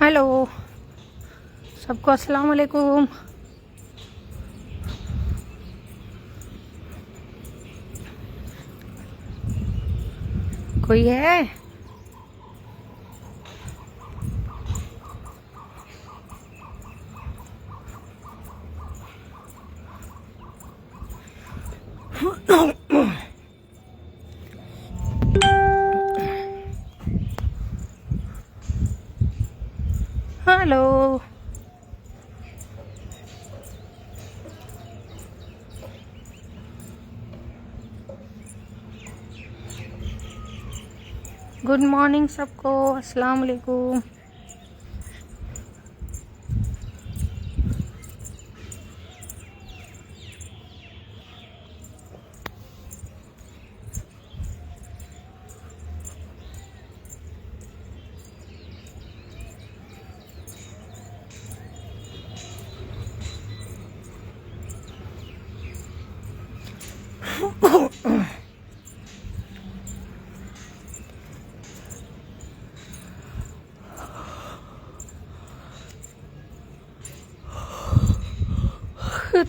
Hello सबको, अस्सलाम वालेकुम। कोई है? हेलो गुड मॉर्निंग सबको, अस्सलाम वालेकुम।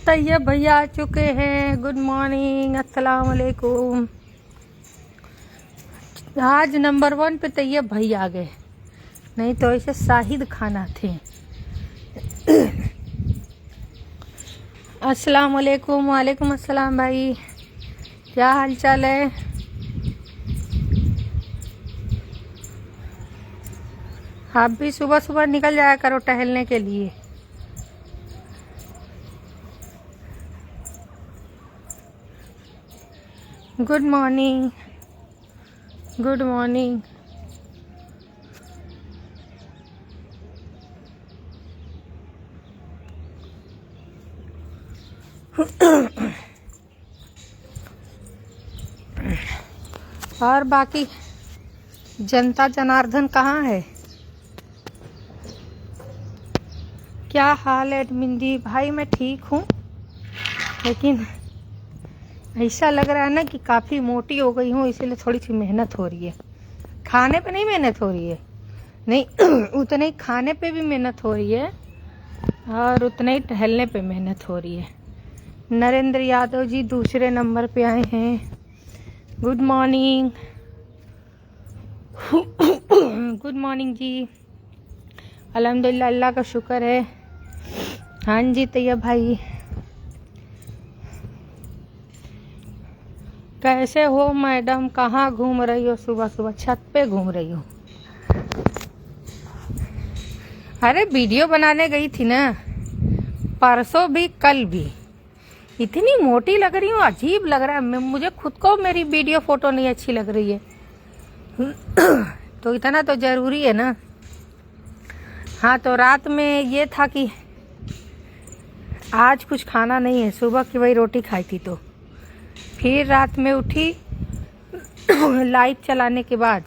तैयब भैया आ चुके हैं। गुड मॉर्निंग, अस्सलाम वालेकुम। आज नंबर 1 पे तैयब भैया आ गए, नहीं तो ऐसे शाहिद खाना थे। अस्सलाम वालेकुम। वालेकुम अस्सलाम भाई, क्या हाल चाल है? आप भी सुबह सुबह निकल जाया करो टहलने के लिए। Good morning, good morning. और बाकी जनता जनार्दन कहाँ है? क्या हाल है मिंदी भाई? मैं ठीक हूँ, लेकिन ऐसा लग रहा है ना कि काफ़ी मोटी हो गई हूँ, इसीलिए थोड़ी सी मेहनत हो रही है। खाने पे नहीं मेहनत हो रही है, नहीं उतने ही खाने पे भी मेहनत हो रही है और उतने ही टहलने पे मेहनत हो रही है। नरेंद्र यादव जी दूसरे नंबर पे आए हैं। Good morning. गुड मॉर्निंग जी। अल्हम्दुलिल्लाह, अल्लाह का शुक्र है। हाँ जी तैयब भाई, कैसे हो मैडम? कहाँ घूम रही हो सुबह सुबह? छत पे घूम रही हो? अरे वीडियो बनाने गई थी ना, परसों भी कल भी। इतनी मोटी लग रही हूँ, अजीब लग रहा है मुझे खुद को। मेरी वीडियो फोटो नहीं अच्छी लग रही है तो इतना तो जरूरी है ना। हाँ, तो रात में ये था कि आज कुछ खाना नहीं है, सुबह की वही रोटी खाई थी, तो फिर रात में उठी लाइव चलाने के बाद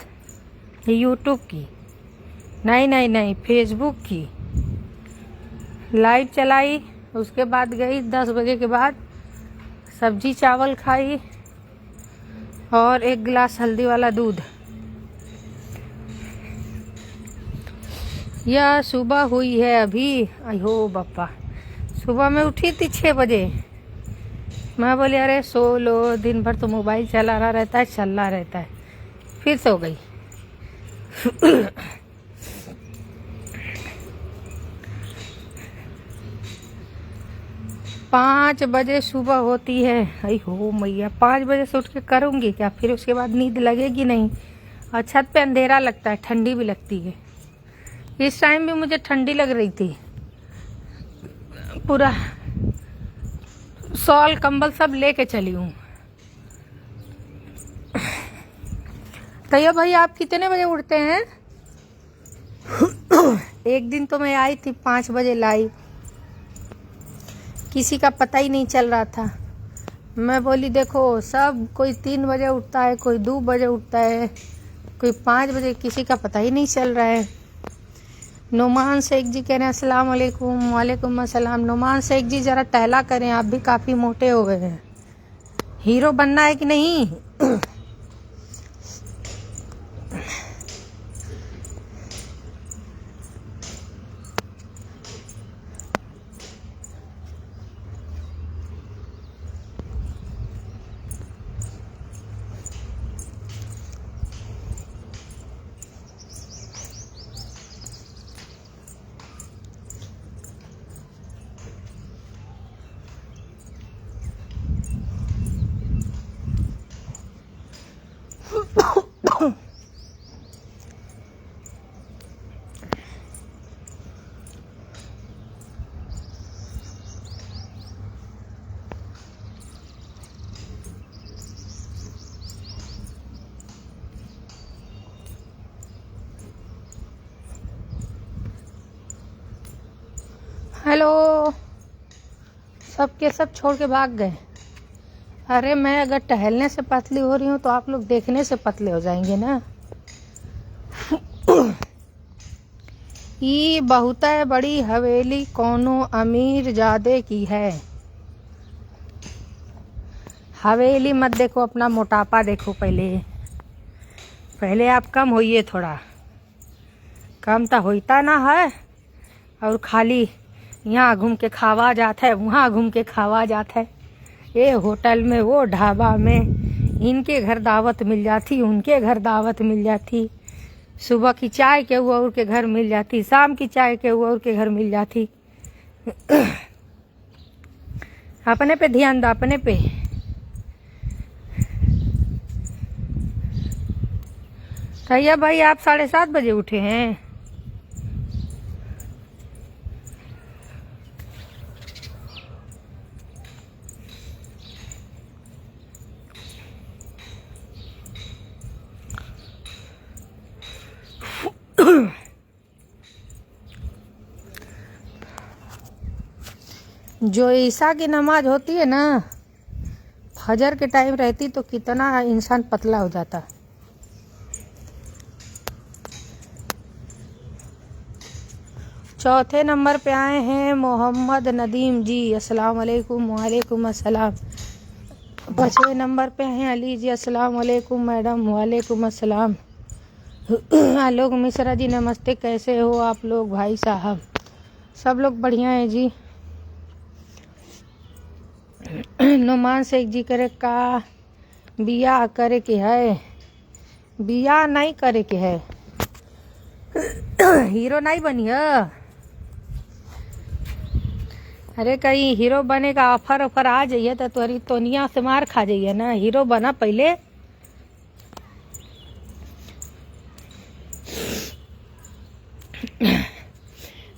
यूट्यूब की, नहीं फेसबुक की लाइव चलाई। उसके बाद गई 10 बजे के बाद, सब्जी चावल खाई और 1 गिलास हल्दी वाला दूध। यह सुबह हुई है अभी। अयो बापा, सुबह में उठी थी 6 बजे। मैं बोली अरे सो लो, दिन भर तो मोबाइल चला रहा रहता है, चलना रहता है। फिर सो गई। 5 बजे सुबह होती है। अरे हो मैया, 5 बजे से उठ के करूँगी क्या? फिर उसके बाद नींद लगेगी नहीं, और छत पे अंधेरा लगता है, ठंडी भी लगती है। इस टाइम भी मुझे ठंडी लग रही थी, पूरा शॉल कंबल सब लेके चली हूँ। तैयब भाई, आप कितने बजे उठते हैं? एक दिन तो मैं आई थी 5 बजे लाइव, किसी का पता ही नहीं चल रहा था। मैं बोली देखो, सब कोई 3 बजे उठता है, कोई 2 बजे उठता है, कोई 5 बजे, किसी का पता ही नहीं चल रहा है। नुमान शेख जी कह रहे हैं अस्सलाम वालेकुम। वालेकुम अस्सलाम। नुमान शेख जी जरा टहला करें, आप भी काफ़ी मोटे हो गए हैं। हीरो बनना है कि नहीं? हेलो। सब के सब छोड़ के भाग गए। अरे मैं अगर टहलने से पतली हो रही हूँ तो आप लोग देखने से पतले हो जाएंगे ना। ये बहुत है बड़ी हवेली कौनो अमीर जादे की है। हवेली मत देखो, अपना मोटापा देखो। पहले आप कम होइए, थोड़ा कम तो होता ना है। और खाली यहाँ घूम के खावा जाता है, वहाँ घूम के खावा जाता है। ये होटल में, वो ढाबा में, इनके घर दावत मिल जाती, उनके घर दावत मिल जाती। सुबह की चाय के हुआ और के घर मिल जाती, शाम की चाय के हुआ और के घर मिल जाती। अपने पे ध्यान दो, अपने पे। भैया भाई आप 7:30 बजे उठे हैं? जो ईसा की नमाज होती है ना, फजर के टाइम रहती तो कितना इंसान पतला हो जाता। चौथे नंबर पे आए हैं मोहम्मद नदीम जी, अस्सलाम वालेकुम। वालेकुम अस्सलाम। 5वें नंबर पे हैं अली जी, अस्सलाम वालेकुम मैडम। वालेकुम अस्सलाम। आलोक मिश्रा जी नमस्ते, कैसे हो आप लोग भाई साहब? सब लोग बढ़िया है जी। नुमान शेख जी करे का बिया करे के है? बिया नहीं करे के है। हीरो नहीं बनिए। अरे कहीं हीरो बने का ऑफर आ जाइए तो तुम्हारी तोनिया से मार खा जाइए ना। हीरो बना पहले।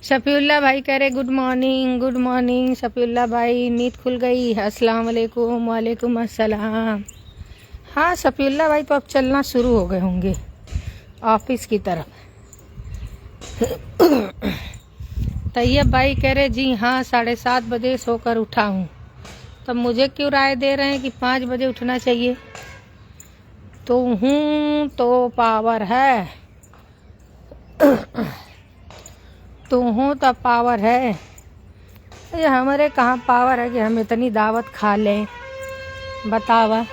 शफीउल्ला भाई कह रहे good morning. Good morning Shafiullah भाई, नींद खुल गई? अस्सलाम वालेकुम। वालेकुम अस्सलाम। हाँ शफीउल्ला भाई तो अब चलना शुरू हो गए होंगे ऑफिस की तरफ। तैयब भाई कह रहे जी हाँ 7:30 बजे सोकर उठा हूँ। तब मुझे क्यों राय दे रहे हैं कि 5 बजे उठना चाहिए? तो हूँ तो पावर है, तो हूँ तो पावर है। ये हमारे कहाँ पावर है कि हम इतनी दावत खा लें? बतावा।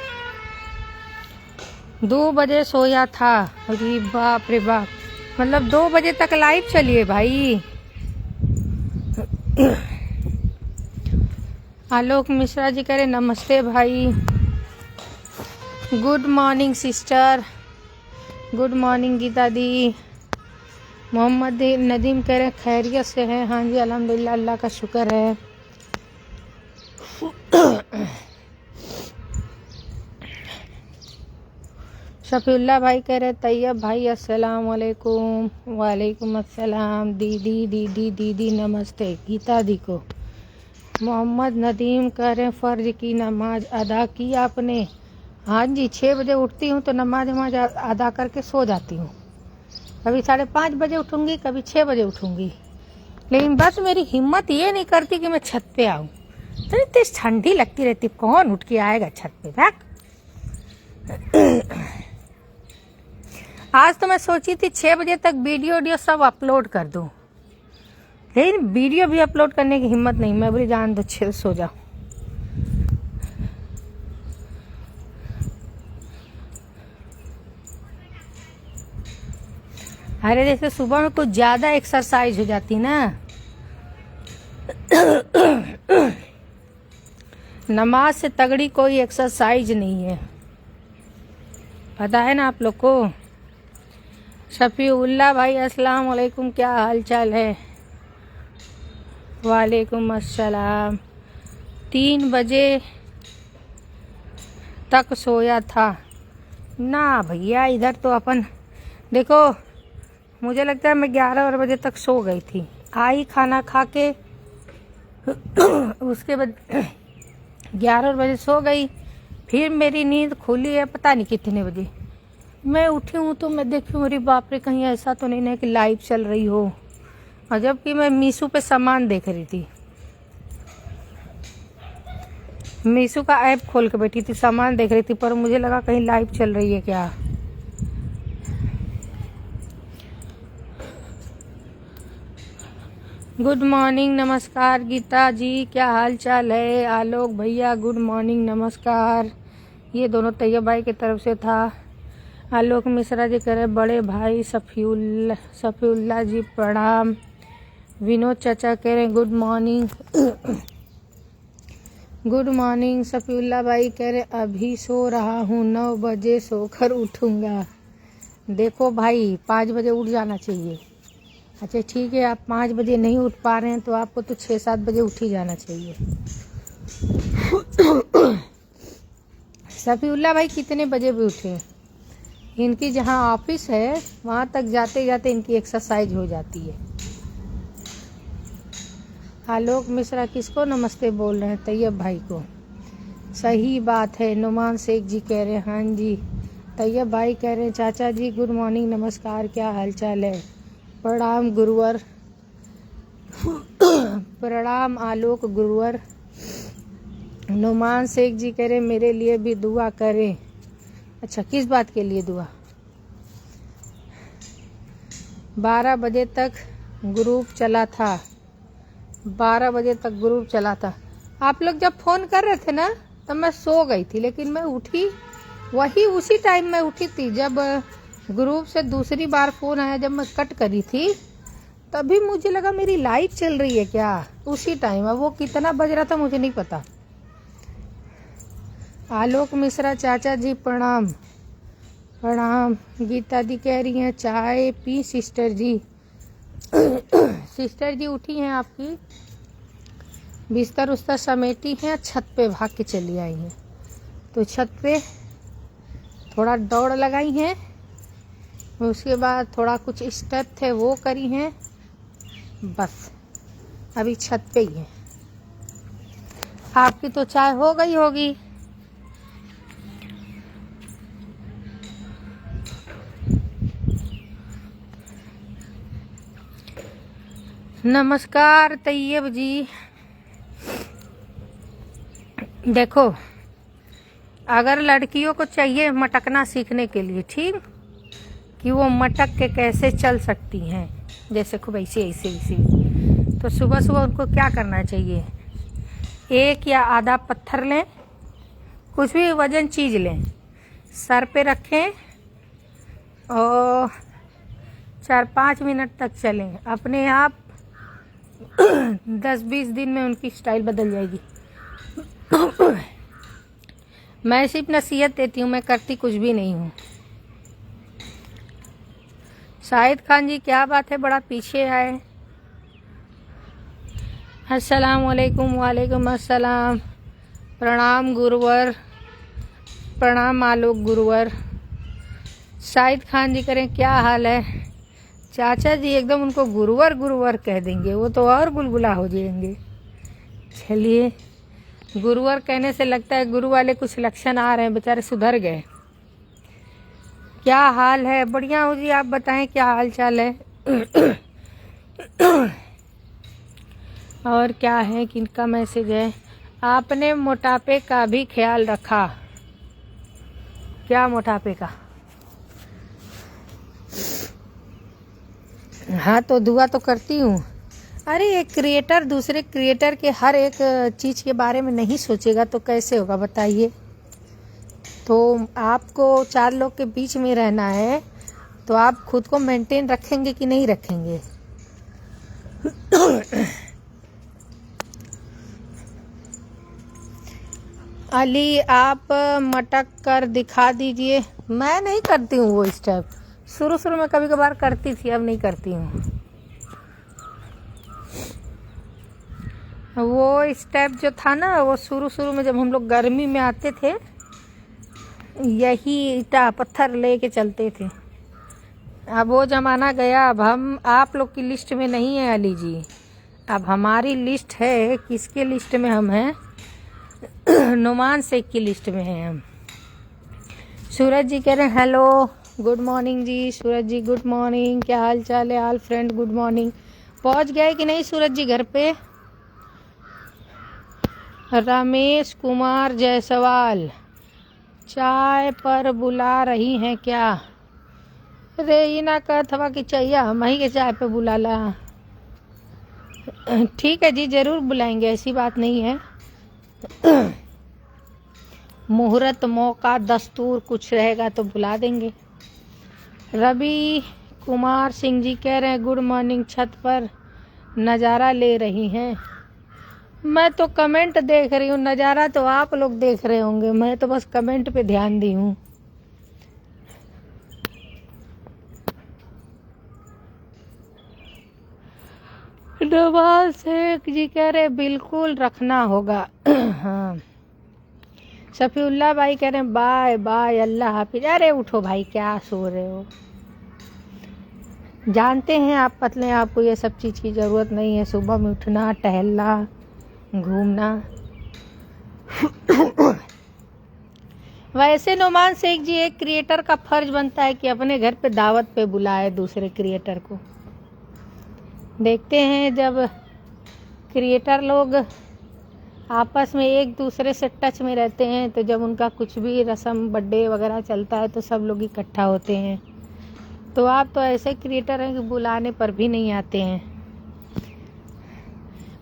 2 बजे सोया था। अरे बाप रे बाप, मतलब 2 बजे तक लाइव चलिए भाई। आलोक मिश्रा जी करे नमस्ते भाई। Good morning sister. Good morning Geeta di. Mohammad Nadeem कह रहे खैरियत से हैं? हाँ जी अल्हम्दुलिल्लाह, अल्लाह का शुक्र है। शफीउल्ला भाई कह रहे तैयब भाई अस्सलाम वालेकुम। वालेकुम अस्सलाम। दीदी नमस्ते गीता दी को। मोहम्मद नदीम कह रहे फ़र्ज की नमाज अदा की आपने? हाँ जी 6 बजे उठती हूँ तो नमाज अदा करके सो जाती हूँ। कभी 5:30 बजे उठूँगी, कभी 6 बजे उठूँगी। लेकिन बस मेरी हिम्मत ये नहीं करती कि मैं छत पे आऊँ। तो इतनी ठंडी लगती रहती, कौन उठ के आएगा छत पे? भाग। आज तो मैं सोची थी 6 बजे तक वीडियो सब अपलोड कर दूँ, लेकिन वीडियो भी अपलोड करने की हिम्मत नहीं। मैं बोली जान दो, सो जाओ। अरे जैसे सुबह में कुछ ज़्यादा एक्सरसाइज हो जाती ना। नमाज से तगड़ी कोई एक्सरसाइज नहीं है, पता है ना आप लोग को। शफीउल्ला भाई अस्सलाम वालेकुम, क्या हाल चाल है? वालेकुम अस्सलाम। 3 बजे तक सोया था ना भैया। इधर तो अपन देखो, मुझे लगता है मैं 11 बजे तक सो गई थी। आई खाना खा के, उसके बाद 11 बजे सो गई। फिर मेरी नींद खुली है पता नहीं कितने बजे। मैं उठी हूँ तो मैं देखी मेरी बाप रे, कहीं ऐसा तो नहीं है कि लाइव चल रही हो। और जबकि मैं मीशो पे सामान देख रही थी, मीशो का ऐप खोल के बैठी थी, सामान देख रही थी, पर मुझे लगा कहीं लाइव चल रही है क्या। गुड मॉर्निंग, नमस्कार गीता जी, क्या हाल चाल है। आलोक भैया गुड मॉर्निंग, नमस्कार। ये दोनों तैयब भाई की तरफ से था। आलोक मिश्रा जी कह रहे बड़े भाई सफीउल्ला जी प्रणाम। विनोद चाचा कह रहे good morning. Good morning. Safiullah भाई कह रहे अभी सो रहा हूँ, 9 बजे सोकर उठूँगा। देखो भाई 5 बजे उठ जाना चाहिए। अच्छा ठीक है, आप 5 बजे नहीं उठ पा रहे हैं तो आपको तो 6-7 बजे उठ ही जाना चाहिए। सफीउल्ला भाई कितने बजे भी उठे, इनकी जहाँ ऑफिस है वहाँ तक जाते जाते इनकी एक्सरसाइज हो जाती है। आलोक मिश्रा किसको नमस्ते बोल रहे हैं? तैयब भाई को। सही बात है। नुमान शेख जी कह रहे हैं हाँ जी। तैयब भाई कह रहे हैं चाचा जी गुड मॉर्निंग, नमस्कार, क्या हालचाल है। प्रणाम गुरुवर। प्रणाम आलोक गुरुवर। नुमान शेख जी कह रहे मेरे लिए भी दुआ करें। अच्छा किस बात के लिए दुआ? 12 बजे तक ग्रुप चला था, 12 बजे तक ग्रुप चला था। आप लोग जब फ़ोन कर रहे थे ना तब मैं सो गई थी, लेकिन मैं उठी वही उसी टाइम में उठी थी जब ग्रुप से दूसरी बार फ़ोन आया। जब मैं कट करी थी तभी मुझे लगा मेरी लाइव चल रही है क्या, उसी टाइम। अब वो कितना बज रहा था मुझे नहीं पता। आलोक मिश्रा चाचा जी प्रणाम। प्रणाम। गीता दी कह रही हैं चाय पी सिस्टर जी। सिस्टर जी उठी हैं आपकी, बिस्तर उस्तर समेटी हैं, छत पे भाग के चली आई हैं। तो छत पे थोड़ा दौड़ लगाई हैं, उसके बाद थोड़ा कुछ स्टेप थे वो करी हैं, बस अभी छत पे ही हैं। आपकी तो चाय हो गई होगी। नमस्कार तैयब जी। देखो अगर लड़कियों को चाहिए मटकना सीखने के लिए, ठीक, कि वो मटक के कैसे चल सकती हैं, जैसे खूब ऐसे ऐसे ऐसे, तो सुबह सुबह उनको क्या करना चाहिए, 1 या आधा पत्थर लें, कुछ भी वजन चीज़ लें, सर पे रखें और 4-5 मिनट तक चलें। अपने आप 10-20 दिन में उनकी स्टाइल बदल जाएगी। मैं सिर्फ नसीहत देती हूँ, मैं करती कुछ भी नहीं हूँ। शाहिद खान जी क्या बात है, बड़ा पीछे आए। अस्सलाम वालेकुम। वालेकुम अस्सलाम। प्रणाम गुरुवर। प्रणाम आलोक गुरुवर। शाहिद खान जी करें क्या हाल है। चाचा जी एकदम उनको गुरुवर गुरुवर कह देंगे, वो तो और गुलगुला हो जाएंगे। चलिए, गुरुवर कहने से लगता है गुरु वाले कुछ लक्षण आ रहे हैं, बेचारे सुधर गए। क्या हाल है? बढ़िया हो जी, आप बताएं क्या हाल चाल है। और क्या है, किनका मैसेज है? आपने मोटापे का भी ख्याल रखा? क्या मोटापे का? हाँ तो दुआ तो करती हूँ। अरे एक क्रिएटर दूसरे क्रिएटर के हर एक चीज़ के बारे में नहीं सोचेगा तो कैसे होगा बताइए। तो आपको 4 लोग के बीच में रहना है तो आप खुद को मेंटेन रखेंगे कि नहीं रखेंगे। अली आप मटक कर दिखा दीजिए। मैं नहीं करती हूँ वो स्टेप, शुरू शुरू में कभी कभार करती थी, अब नहीं करती हूँ। वो स्टेप जो था ना, वो शुरू शुरू में जब हम लोग गर्मी में आते थे यही ईटा पत्थर लेके चलते थे। अब वो ज़माना गया, अब हम आप लोग की लिस्ट में नहीं है अली जी, अब हमारी लिस्ट है। किसके लिस्ट में हम हैं? नुमान शेख की लिस्ट में हैं हम। सूरज जी कह रहे हैं हेलो, गुड मॉर्निंग जी। सूरज जी गुड मॉर्निंग, क्या हाल चाल है? All friend good morning. पहुंच गए कि नहीं सूरज जी घर पे? रमेश कुमार जायसवाल चाय पर बुला रही हैं क्या? अरे ये ना कहत हवा कि चाहिए हम ही के चाय पे बुला ला। ठीक है जी, जरूर बुलाएंगे, ऐसी बात नहीं है। मुहूर्त मौका दस्तूर कुछ रहेगा तो बुला देंगे। रवि कुमार सिंह जी कह रहे हैं गुड मॉर्निंग, छत पर नज़ारा ले रही हैं। मैं तो कमेंट देख रही हूँ, नज़ारा तो आप लोग देख रहे होंगे, मैं तो बस कमेंट पे ध्यान दी हूँ। नवाज शेख जी कह रहे बिल्कुल रखना होगा। हाँ, सफ़ीउल्लाह भाई कह रहे हैं बाय बाय, अल्लाह हाफिज। अरे उठो भाई, क्या सो रहे हो? जानते हैं आप पतले, आपको ये सब चीज़ की ज़रूरत नहीं है। सुबह में उठना, टहलना, घूमना। वैसे नुमान शेख जी, एक क्रिएटर का फर्ज बनता है कि अपने घर पे दावत पे बुलाए दूसरे क्रिएटर को। देखते हैं जब क्रिएटर लोग आपस में एक दूसरे से टच में रहते हैं तो जब उनका कुछ भी रस्म बर्थडे वगैरह चलता है तो सब लोग इकट्ठा होते हैं। तो आप तो ऐसे क्रिएटर हैं कि बुलाने पर भी नहीं आते हैं।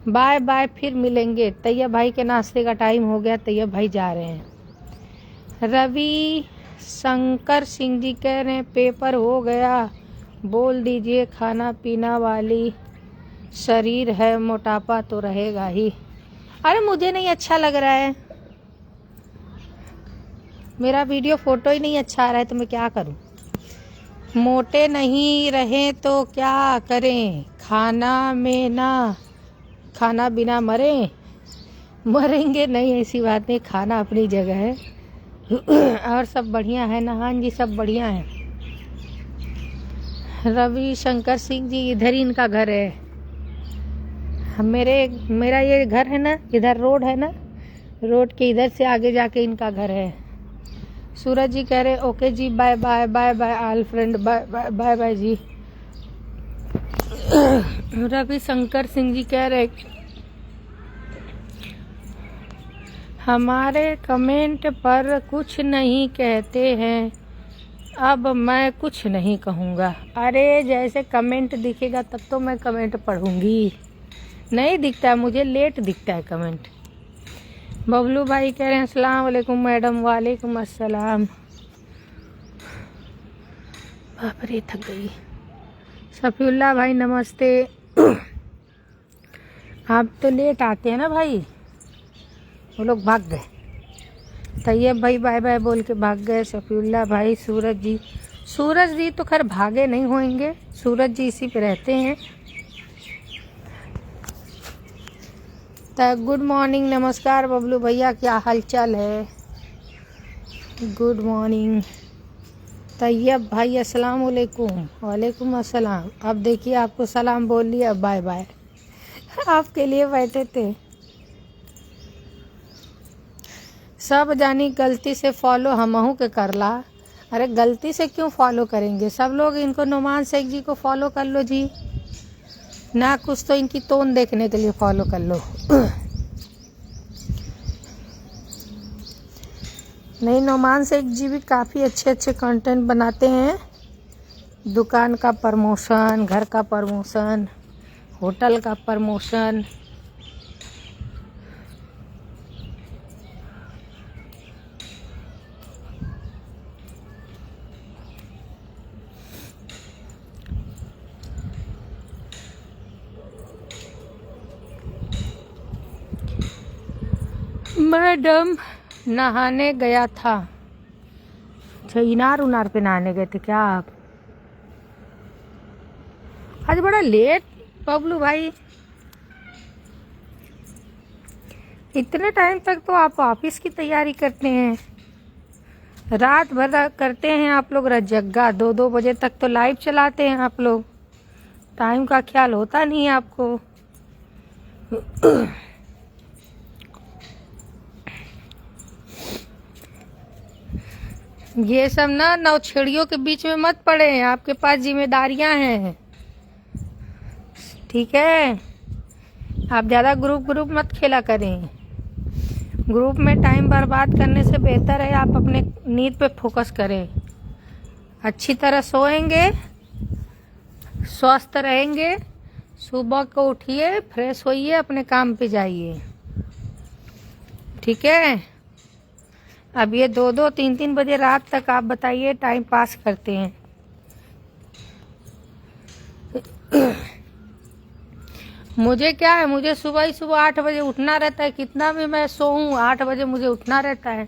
बाय बाय, फिर मिलेंगे। तैयब भाई के नाश्ते का टाइम हो गया, तैयब भाई जा रहे हैं। रवि शंकर सिंह जी कह रहे हैं पेपर हो गया, बोल दीजिए खाना पीना वाली शरीर है, मोटापा तो रहेगा ही। अरे मुझे नहीं अच्छा लग रहा है, मेरा वीडियो फोटो ही नहीं अच्छा आ रहा है तो मैं क्या करूं? मोटे नहीं रहे तो क्या करें? खाना में ना खाना बिना मरे? मरेंगे नहीं, ऐसी बात नहीं, खाना अपनी जगह है। और सब बढ़िया है ना? हाँ जी, सब बढ़िया है। रवि शंकर सिंह जी, इधर ही इनका घर है। मेरा ये घर है ना, इधर रोड है ना, रोड के इधर से आगे जाके इनका घर है। सूरज जी कह रहे ओके जी, bye bye bye bye all friend, bye bye bye bye जी। रवि शंकर सिंह जी कह रहे हमारे कमेंट पर कुछ नहीं कहते हैं, अब मैं कुछ नहीं कहूँगा। अरे जैसे कमेंट दिखेगा तब तो मैं कमेंट पढ़ूंगी, नहीं दिखता है मुझे, लेट दिखता है कमेंट। बबलू भाई कह रहे हैं अस्सलाम वालेकुम मैडम। वालेकुम अस्सलाम। बाप रे, थक गई। सफ़ीउल्लाह भाई नमस्ते। आप तो लेट आते हैं ना भाई, वो लोग भाग गए। तैयब भाई बाय बाय बोल के भाग गए। सफ़ीउल्लाह भाई, सूरज जी तो खैर भागे नहीं होंगे, सूरज जी इसी पे रहते हैं। गुड मॉर्निंग, नमस्कार बबलू भैया, क्या हाल चाल है? Good morning. तैयब भाई अस्सलाम वालेकुम। वालेकुम अस्सलाम। अब देखिए आपको सलाम बोल लिया, बाय बाय। आपके लिए बैठे थे। सब जानी गलती से फॉलो हमहू के करला। अरे गलती से क्यों फॉलो करेंगे? सब लोग इनको नुमान शेख जी को फॉलो कर लो जी, ना कुछ तो इनकी टोन देखने के लिए फॉलो कर लो। नहीं, नुमान शेख जी भी काफ़ी अच्छे अच्छे कंटेंट बनाते हैं। दुकान का प्रमोशन, घर का प्रमोशन, होटल का प्रमोशन। मैडम नहाने गया था। अच्छा, इनार उनार पे नहाने गए थे क्या आप? आज बड़ा लेट बबलू भाई, इतने टाइम तक तो आप ऑफिस की तैयारी करते हैं, रात भर करते हैं आप लोग रजग्गा, 2-2 बजे तक तो लाइव चलाते हैं आप लोग। टाइम का ख्याल होता नहीं है आपको। ये सब ना नौछेड़ियों के बीच में मत पड़े, आपके पास जिम्मेदारियां हैं, ठीक है। आप ज़्यादा ग्रुप मत खेला करें। ग्रुप में टाइम बर्बाद करने से बेहतर है आप अपने नींद पे फोकस करें। अच्छी तरह सोएंगे, स्वस्थ रहेंगे, सुबह को उठिए, फ्रेश होइए, अपने काम पे जाइए। ठीक है। अब ये 2-2, 3-3 बजे रात तक आप बताइए टाइम पास करते हैं। मुझे क्या है, मुझे सुबह ही सुबह 8 बजे उठना रहता है। कितना भी मैं सोऊं 8 बजे मुझे उठना रहता है।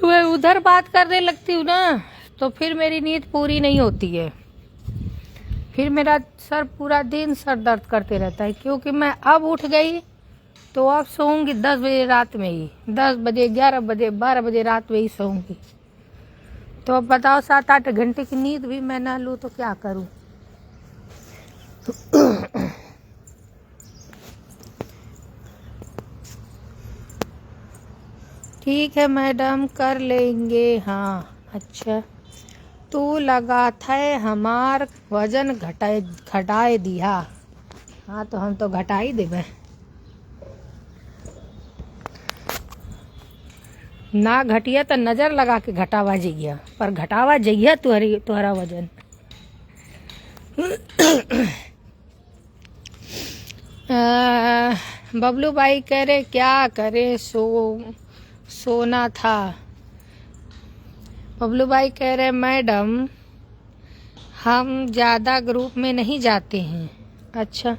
मैं उधर बात करने लगती हूँ ना तो फिर मेरी नींद पूरी नहीं होती है। फिर मेरा सर पूरा दिन सर दर्द करते रहता है, क्योंकि मैं अब उठ गई तो अब सोऊंगी 10 बजे रात में ही। 10 बजे, 11 बजे, 12 बजे रात में ही सोऊंगी। तो अब बताओ 7-8 घंटे की नींद भी मैं ना लूँ तो क्या करूँ। ठीक है मैडम, कर लेंगे। हाँ अच्छा, तू लगा था हमार वजन घटाए दिया। हाँ तो हम तो घटा ही देवे ना। घटिया तो नजर लगा के घटावा जइया, पर घटावा जइया तुहरा वजन। बबलू भाई कह रहे क्या करे, सोना था। बबलू भाई कह रहे मैडम हम ज़्यादा ग्रुप में नहीं जाते हैं। अच्छा,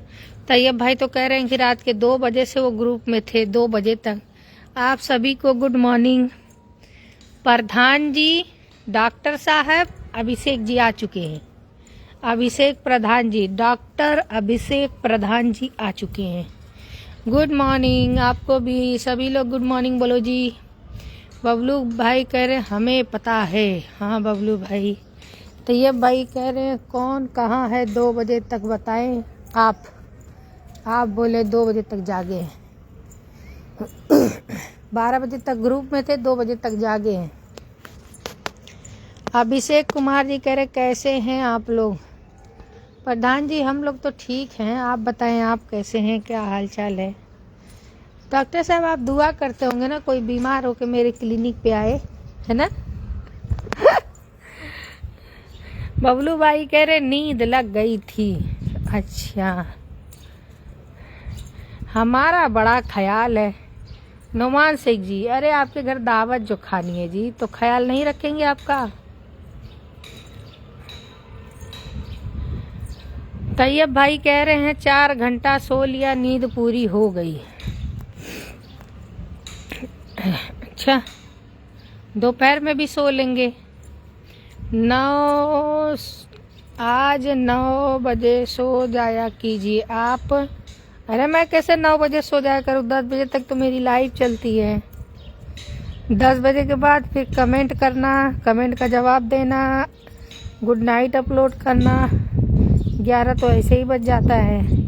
तैयब भाई तो कह रहे हैं कि रात के 2 बजे से वो ग्रुप में थे, 2 बजे तक। आप सभी को गुड मॉर्निंग। प्रधान जी, डॉक्टर साहब अभिषेक जी आ चुके हैं। अभिषेक प्रधान जी, डॉक्टर अभिषेक प्रधान जी आ चुके हैं। Good morning. आपको भी सभी लोग गुड मॉर्निंग बोलो जी। बबलू भाई कह रहे हमें पता है। हाँ बबलू भाई। तैयब भाई कह रहे हैं कौन कहाँ है 2 बजे तक बताएं आप बोले 2 बजे तक जागे हैं। 12 बजे तक ग्रुप में थे, 2 बजे तक जागे हैं। अभिषेक कुमार जी कह रहे कैसे हैं आप लोग। प्रधान जी हम लोग तो ठीक हैं, आप बताएं आप कैसे हैं, क्या हाल चाल है। डॉक्टर साहब आप दुआ करते होंगे ना, कोई बीमार हो के मेरे क्लिनिक पे आए, है ना। बबलू भाई कह रहे नींद लग गई थी। अच्छा, हमारा बड़ा ख्याल है। नुमान शेख जी, अरे आपके घर दावत जो खानी है जी, तो ख्याल नहीं रखेंगे आपका। तैयब भाई कह रहे हैं 4 घंटा सो लिया, नींद पूरी हो गई। अच्छा, दोपहर में भी सो लेंगे। 9 बजे सो जाया कीजिए आप। अरे मैं कैसे 9 बजे सो जाया करूँ, 10 बजे तक तो मेरी लाइव चलती है। 10 बजे के बाद फिर कमेंट करना, कमेंट का जवाब देना, गुड नाइट अपलोड करना, 11 तो ऐसे ही बज जाता है।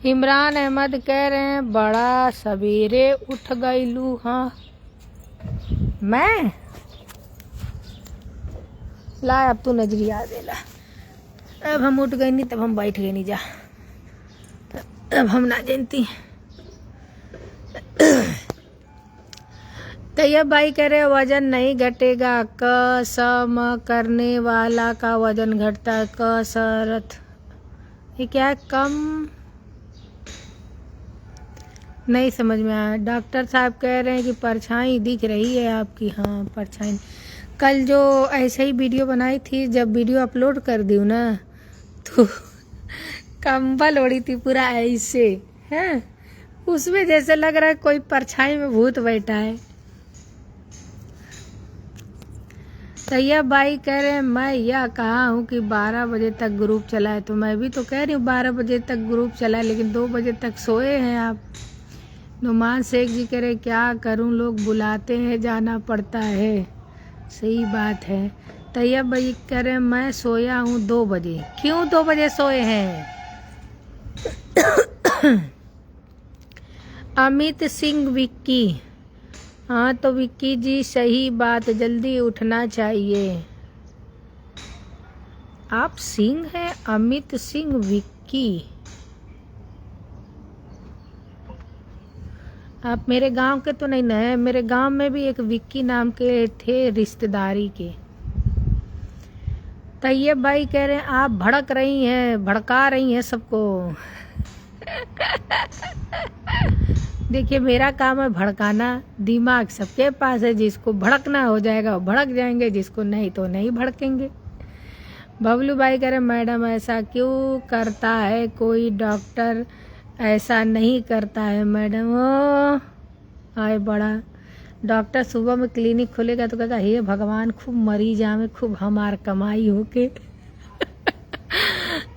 इमरान अहमद कह रहे हैं बड़ा सवेरे उठ गईलू। हाँ मैं ला, अब तू नजरिया देला। अब हम उठ गए नहीं तब हम बैठ गए नहीं जा, अब हम ना जानती। तैयब भाई कह रहे वजन नहीं घटेगा, कसम करने वाला का वजन घटता है। कसरत ये क्या है, कम नहीं समझ में आया। डॉक्टर साहब कह रहे हैं कि परछाई दिख रही है आपकी। हाँ परछाई, कल जो ऐसे ही वीडियो बनाई थी, जब वीडियो अपलोड कर दी ना तो कंबल ओढ़ी थी पूरा ऐसे है, उसमें जैसे लग रहा है कोई परछाई में भूत बैठा है। तैयब भाई कह रहे हैं मैं यह कहा हूँ कि 12 बजे तक ग्रुप चला है, तो मैं भी तो कह रही हूँ 12 बजे तक ग्रुप चला है, लेकिन 2 बजे तक सोए हैं आप। नुमान शेख जी कह रहे क्या करूँ, लोग बुलाते हैं जाना पड़ता है। सही बात है। तैयब भाई कह रहे मैं सोया हूँ 2 बजे। क्यों 2 बजे सोए हैं? अमित सिंह विक्की। हाँ तो विक्की जी सही बात, जल्दी उठना चाहिए। आप सिंह हैं? अमित सिंह विक्की। आप मेरे गांव के तो नहीं ना? मेरे गांव में भी एक विक्की नाम के थे रिश्तेदारी के। तैयब भाई कह रहे हैं आप भड़क रही हैं, भड़का रही हैं सबको। देखिए मेरा काम है भड़काना, दिमाग सबके पास है, जिसको भड़कना हो जाएगा वो भड़क जाएंगे, जिसको नहीं तो नहीं भड़केंगे। बबलू भाई कह रहे मैडम ऐसा क्यों करता है, कोई डॉक्टर ऐसा नहीं करता है मैडम। ओ आए बड़ा डॉक्टर सुबह में क्लिनिक खोलेगा तो कहेगा हे भगवान खूब मरीज आवे, खूब हमार कमाई होके।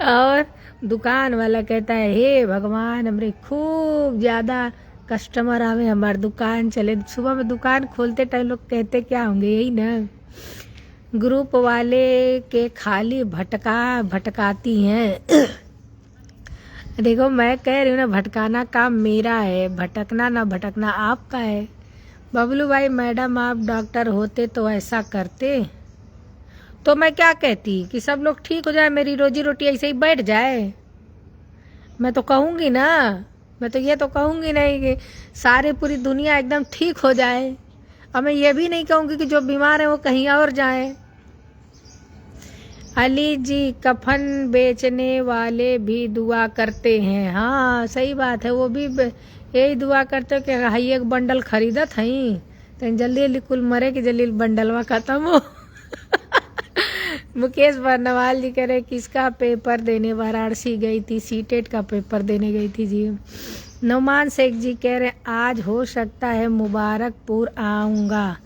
और दुकान वाला कहता है हे भगवान हमरे खूब ज़्यादा कस्टमर आवे, हमार दुकान चले। सुबह में दुकान खोलते टाइम लोग कहते क्या होंगे, यही ना। ग्रुप वाले के खाली भटकाती हैं। देखो मैं कह रही हूँ ना, भटकाना काम मेरा है, भटकना ना भटकना आपका है। बबलू भाई मैडम आप डॉक्टर होते तो ऐसा करते, तो मैं क्या कहती कि सब लोग ठीक हो जाए, मेरी रोजी रोटी ऐसे ही बैठ जाए। मैं तो कहूँगी ना, मैं तो ये तो कहूँगी नहीं कि सारी पूरी दुनिया एकदम ठीक हो जाए, और मैं ये भी नहीं कहूँगी कि जो बीमार है वो कहीं और जाए। अली जी कफन बेचने वाले भी दुआ करते हैं। हाँ सही बात है, वो भी यही दुआ करते कि हाई एक बंडल खरीदत हई तो जल्दी जल्दी कुल मरे कि जल्दी बंडलवा खत्म हो। मुकेश बर्नवाल जी कह रहे किसका पेपर देने वाराणसी गई थी, सीटेट का पेपर देने गई थी जी। नौमान शेख जी कह रहे आज हो सकता है मुबारकपुर आऊँगा।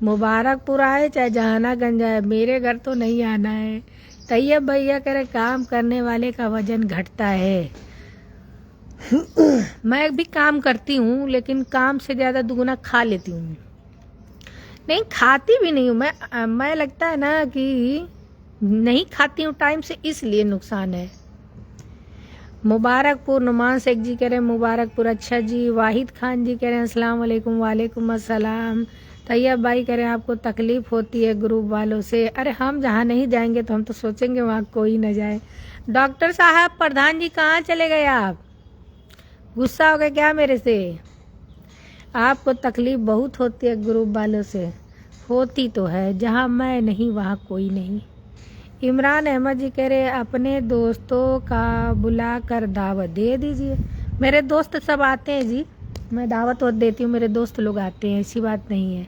मुबारकपुर आए चाहे जहानागंज आए, मेरे घर तो नहीं आना है। तैयब भैया कह रहे काम करने वाले का वजन घटता है। मैं भी काम करती हूँ लेकिन काम से ज़्यादा दुगुना खा लेती हूँ। नहीं खाती भी नहीं हूँ मैं लगता है ना कि नहीं खाती हूँ टाइम से, इसलिए नुकसान है। मुबारकपुर नुमान शेख जी कह रहे हैं मुबारकपुर। अच्छा जी। वाहिद खान जी कह रहे हैं अस्सलाम वालेकुम। वालेकुम अस्सलाम। तैयब भाई कह रहे हैं आपको तकलीफ होती है ग्रुप वालों से। अरे हम जहाँ नहीं जाएंगे तो हम तो सोचेंगे वहाँ कोई न जाए। डॉक्टर साहब प्रधान जी कहाँ चले गए आप? गुस्सा हो गए क्या मेरे से? आपको तकलीफ बहुत होती है ग्रुप वालों से। होती तो है, जहाँ मैं नहीं वहाँ कोई नहीं। इमरान अहमद जी कह रहे अपने दोस्तों का बुला कर दावत दे दीजिए। मेरे दोस्त सब आते हैं जी, मैं दावत देती हूँ, मेरे दोस्त लोग आते हैं, ऐसी बात नहीं है।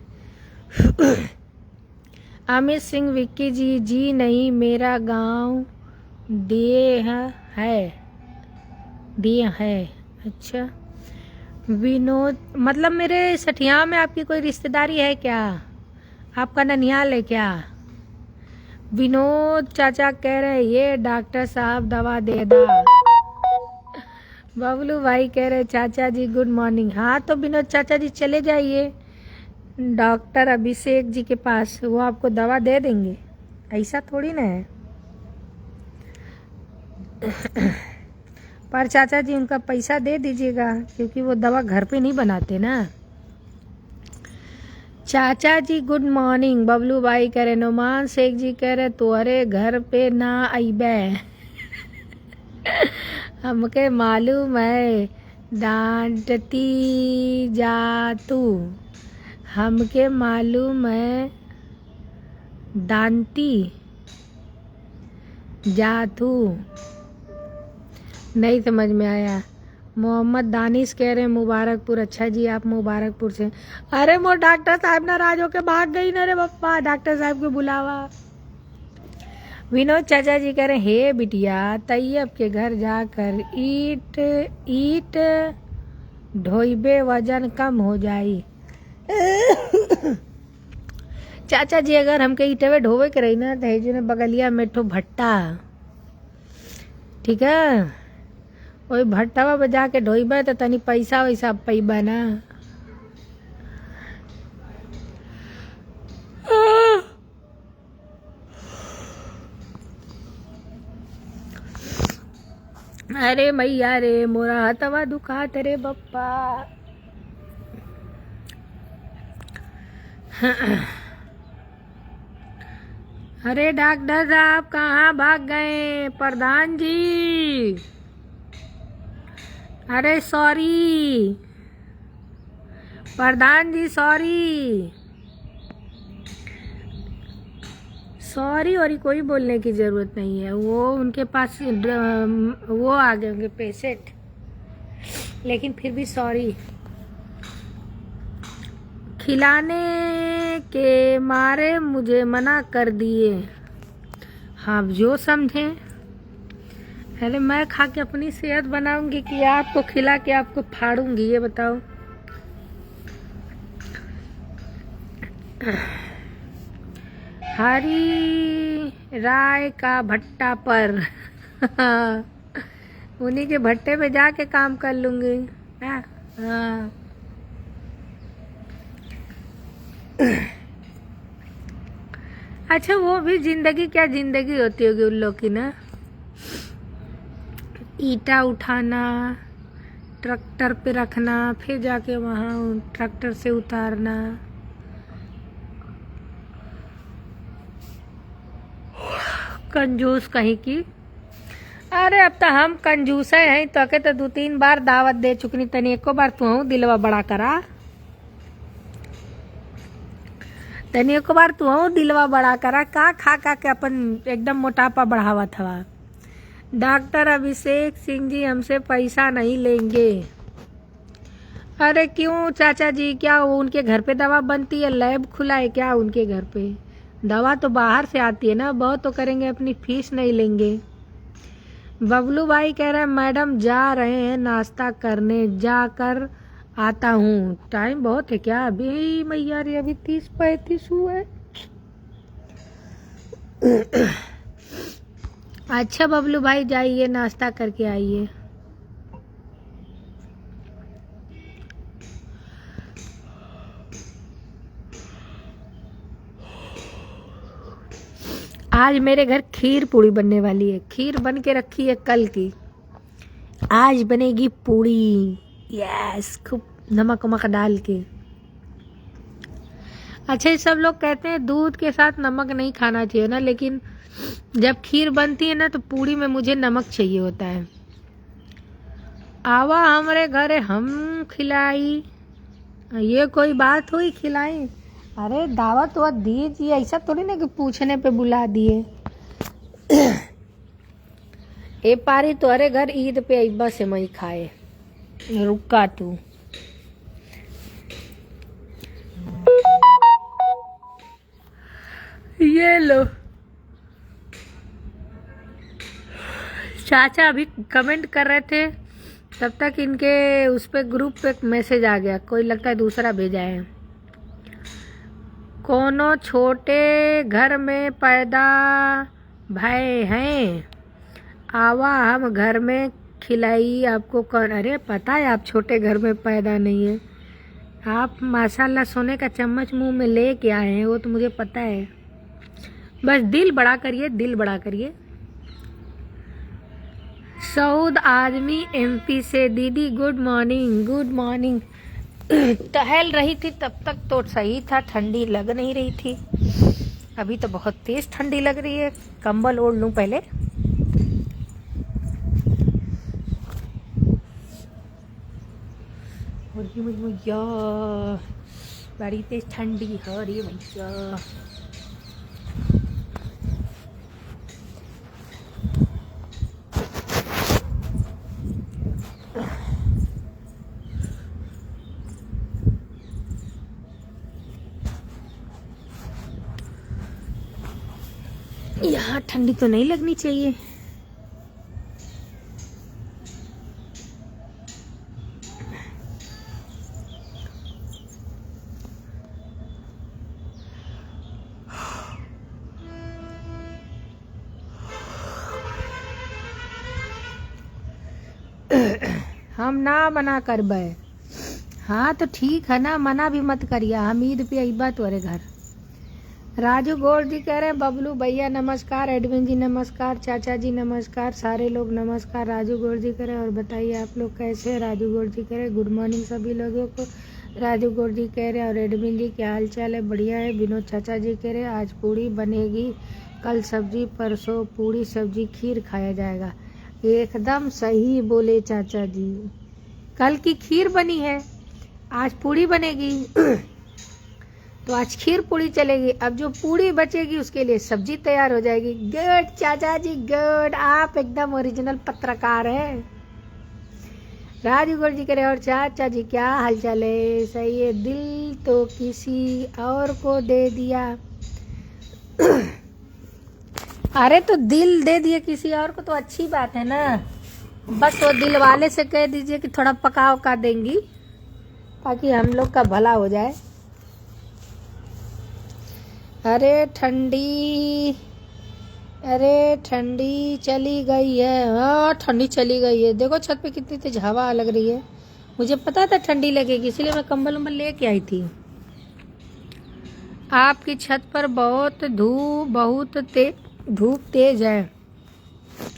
अमित सिंह विक्की जी जी नहीं, मेरा गांव देह है। अच्छा विनोद मतलब मेरे सठिया में आपकी कोई रिश्तेदारी है क्या? आपका ननिहाल है क्या? विनोद चाचा कह रहे ये डॉक्टर साहब दवा दे दा। बबलू भाई कह रहे चाचा जी गुड मॉर्निंग। हाँ तो विनोद चाचा जी चले जाइए डॉक्टर अभिषेक जी के पास, वो आपको दवा दे देंगे, ऐसा थोड़ी ना है। पर चाचा जी उनका पैसा दे दीजिएगा क्योंकि वो दवा घर पे नहीं बनाते ना। चाचा जी गुड मॉर्निंग। बबलू भाई कह रहे नुमान शेख जी कह रहे तोहरे घर पे ना आइबे। हमके मालूम है डांटती जा तू, हमके मालूम है डांटती जा तू। नहीं समझ में आया। मोहम्मद दानिश कह रहे हैं मुबारकपुर। अच्छा जी आप मुबारकपुर से। अरे वो डॉक्टर साहब नाराज होके भाग गई ना रे पप्पा, डॉक्टर साहब को बुलावा। विनोद चाचा जी कह रहे हे बिटिया तैयब के घर जाकर ईट ढोइबे वजन कम हो जाई। चाचा जी अगर हमके ईटवे ढोवे के रही ना तो ने बगलिया में ठो भट्टा, ठीक है, वही भट्टावा बजा के ढोइबे तो तनी पैसा वैसा पैबा ना। अरे मैया रे मोरा हथवा दुखा तेरे बप्पा। अरे डॉक्टर साहब कहाँ भाग गए प्रधान जी? अरे सॉरी प्रधान जी, सॉरी सॉरी। और कोई बोलने की ज़रूरत नहीं है, वो उनके पास वो आ गए होंगे पेशेंट, लेकिन फिर भी सॉरी। खिलाने के मारे मुझे मना कर दिए, आप जो समझें। अरे मैं खा के अपनी सेहत बनाऊंगी कि आपको खिला के आपको फाड़ूंगी, ये बताओ। हरी राय का भट्टा पर उन्हीं के भट्टे पे जाके काम कर लूंगी। हाँ अच्छा, वो भी जिंदगी क्या जिंदगी होती होगी उन लोग की ना। ईटा उठाना, ट्रैक्टर पे रखना, फिर जाके वहाँ ट्रैक्टर से उतारना। कंजूस कहीं की। अरे अब तो हम कंजूस हैं तो के तो 2-3 बार दावत दे चुकनी, तनी एको बार तू दिलवा बड़ा करा, तनी एको बार तू दिलवा बड़ा करा। का खा खा के अपन एकदम मोटापा बढ़ावा था। डॉक्टर अभिषेक सिंह जी हमसे पैसा नहीं लेंगे। अरे क्यों चाचा जी, क्या वो उनके घर पे दवा बनती है? लैब खुला है क्या उनके घर पे? दवा तो बाहर से आती है ना, बहुत तो करेंगे, अपनी फीस नहीं लेंगे। बबलू भाई कह रहे हैं मैडम जा रहे हैं नाश्ता करने, जाकर आता हूँ। टाइम बहुत है क्या अभी? मैया रे अभी 30-35 हुआ है। अच्छा बबलू भाई जाइए नाश्ता करके आइए। आज मेरे घर खीर पूड़ी बनने वाली है। खीर बन के रखी है कल की, आज बनेगी पूड़ी। यस, खूब नमक वमक डाल के। अच्छा, सब लोग कहते हैं दूध के साथ नमक नहीं खाना चाहिए ना, लेकिन जब खीर बनती है ना तो पूड़ी में मुझे नमक चाहिए होता है। आवा हमारे घर हम खिलाई, ये कोई बात हुई खिलाई? अरे दावत वात दीजिए, ऐसा थोड़ी ना कि पूछने पे बुला दिए। ए पारी तो अरे घर ईद पे अब्बा से मई खाए, रुका तू। ये लो चाचा अभी कमेंट कर रहे थे, तब तक इनके उस पे ग्रुप पे मैसेज आ गया, कोई लगता है दूसरा भेजा है। कोनो छोटे घर में पैदा भय हैं, आवा हम घर में खिलाई आपको। कौन? अरे पता है आप छोटे घर में पैदा नहीं है, आप माशाल्लाह सोने का चम्मच मुंह में ले के आए हैं, वो तो मुझे पता है। बस दिल बड़ा करिए, दिल बड़ा करिए। सऊद आजमी एमपी से, दीदी गुड मॉर्निंग। Good morning. टहल रही थी तब तक तो सही था, ठंडी लग नहीं रही थी। अभी तो बहुत तेज ठंडी लग रही है, कंबल ओढ़ लूं पहले। अरे भैया बड़ी तेज ठंडी है, अरे भैया। यहाँ ठंडी तो नहीं लगनी चाहिए। हम ना मना कर बे। हाँ तो ठीक है ना, मना भी मत करिए। हम ईद पे आई बात तुम्हारे घर। राजू गौर जी कह रहे हैं बबलू भैया नमस्कार, एडमिन जी नमस्कार, चाचा जी नमस्कार, सारे लोग नमस्कार। राजू गौर जी कह रहे हैं और बताइए आप लोग कैसे हैं? राजू गौर जी कह रहे हैं गुड मॉर्निंग सभी लोगों को। राजू गौर जी कह रहे हैं और एडमिन जी क्या हाल चाल है? बढ़िया है। विनोद चाचा जी कह रहे हैं आज पूड़ी बनेगी, कल सब्जी, परसों पूड़ी सब्जी खीर खाया जाएगा। एकदम सही बोले चाचा जी, कल की खीर बनी है, आज पूड़ी बनेगी तो आज खीर पूड़ी चलेगी। अब जो पूड़ी बचेगी उसके लिए सब्जी तैयार हो जाएगी। गुड चाचा जी गुड, आप एकदम ओरिजिनल पत्रकार है। राजू गौर जी करे और चाचा जी क्या हालचाल है? सही है। दिल तो किसी और को दे दिया। अरे तो दिल दे दिए किसी और को तो अच्छी बात है ना। बस वो दिल वाले से कह दीजिए कि थोड़ा पका उका देंगी ताकि हम लोग का भला हो जाए। अरे ठंडी चली गई है। हाँ ठंडी चली गई है। देखो छत पे कितनी तेज हवा लग रही है। मुझे पता था ठंडी लगेगी इसलिए मैं कंबल उम्बल लेके आई थी। आपकी छत पर बहुत धूप तेज है।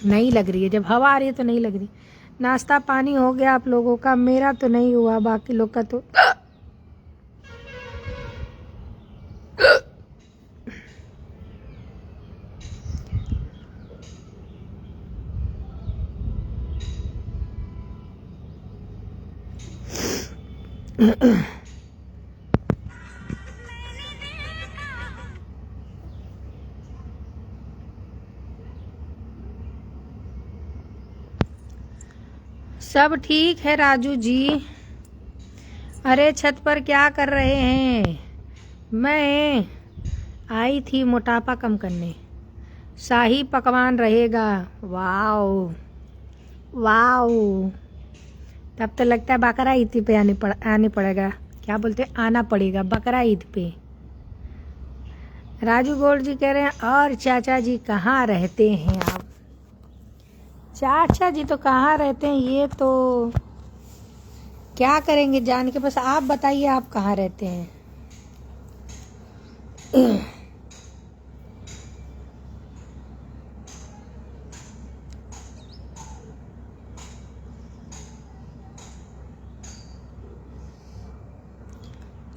नहीं लग रही है, जब हवा आ रही है तो नहीं लग रही। नाश्ता पानी हो गया आप लोगों का? मेरा तो नहीं हुआ, बाकी लोग का तो। सब ठीक है राजू जी। अरे छत पर क्या कर रहे हैं? मैं आई थी मोटापा कम करने, शाही पकवान रहेगा। वाओ वाओ, तब तो लगता है बकरा ईद पे आने पड़ेगा। क्या बोलते हैं, आना पड़ेगा बकरा ईद पे। राजू गौड़ जी कह रहे हैं और चाचा जी कहाँ रहते हैं आप? चाचा जी तो कहाँ रहते हैं ये तो क्या करेंगे जान के, बस आप बताइए आप कहाँ रहते हैं।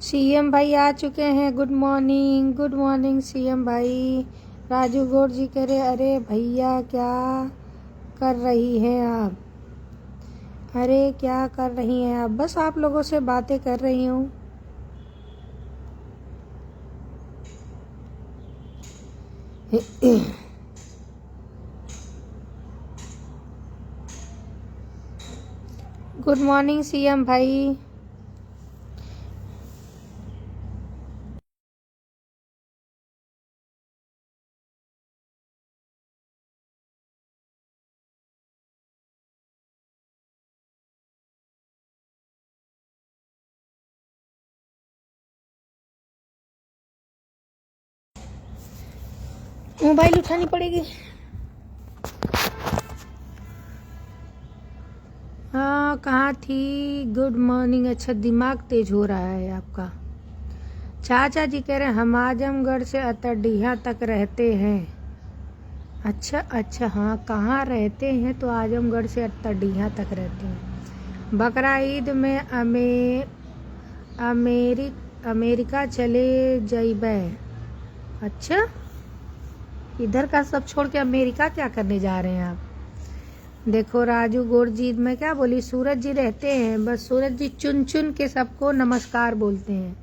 सीएम भाई आ चुके हैं। गुड मॉर्निंग सीएम भाई। राजू गौड़ जी कह रहे अरे भैया क्या कर रही हैं आप? अरे क्या कर रही हैं आप? बस आप लोगों से बातें कर रही हूँ। गुड मॉर्निंग सीएम भाई। मोबाइल उठानी पड़ेगी। हाँ कहाँ थी? Good morning. अच्छा दिमाग तेज हो रहा है आपका। चाचा जी कह रहे हैं हम आजमगढ़ से अतरडीहा तक रहते हैं। अच्छा हाँ कहाँ रहते हैं? तो आजमगढ़ से अतरडीहा तक रहते हैं। बकरा ईद में अमेरिका चले जाइबे। अच्छा इधर का सब छोड़ के अमेरिका क्या करने जा रहे हैं आप? देखो राजू गौड़ जी, मैं क्या बोली, सूरज जी रहते हैं, बस सूरज जी चुन चुन के सबको नमस्कार बोलते हैं।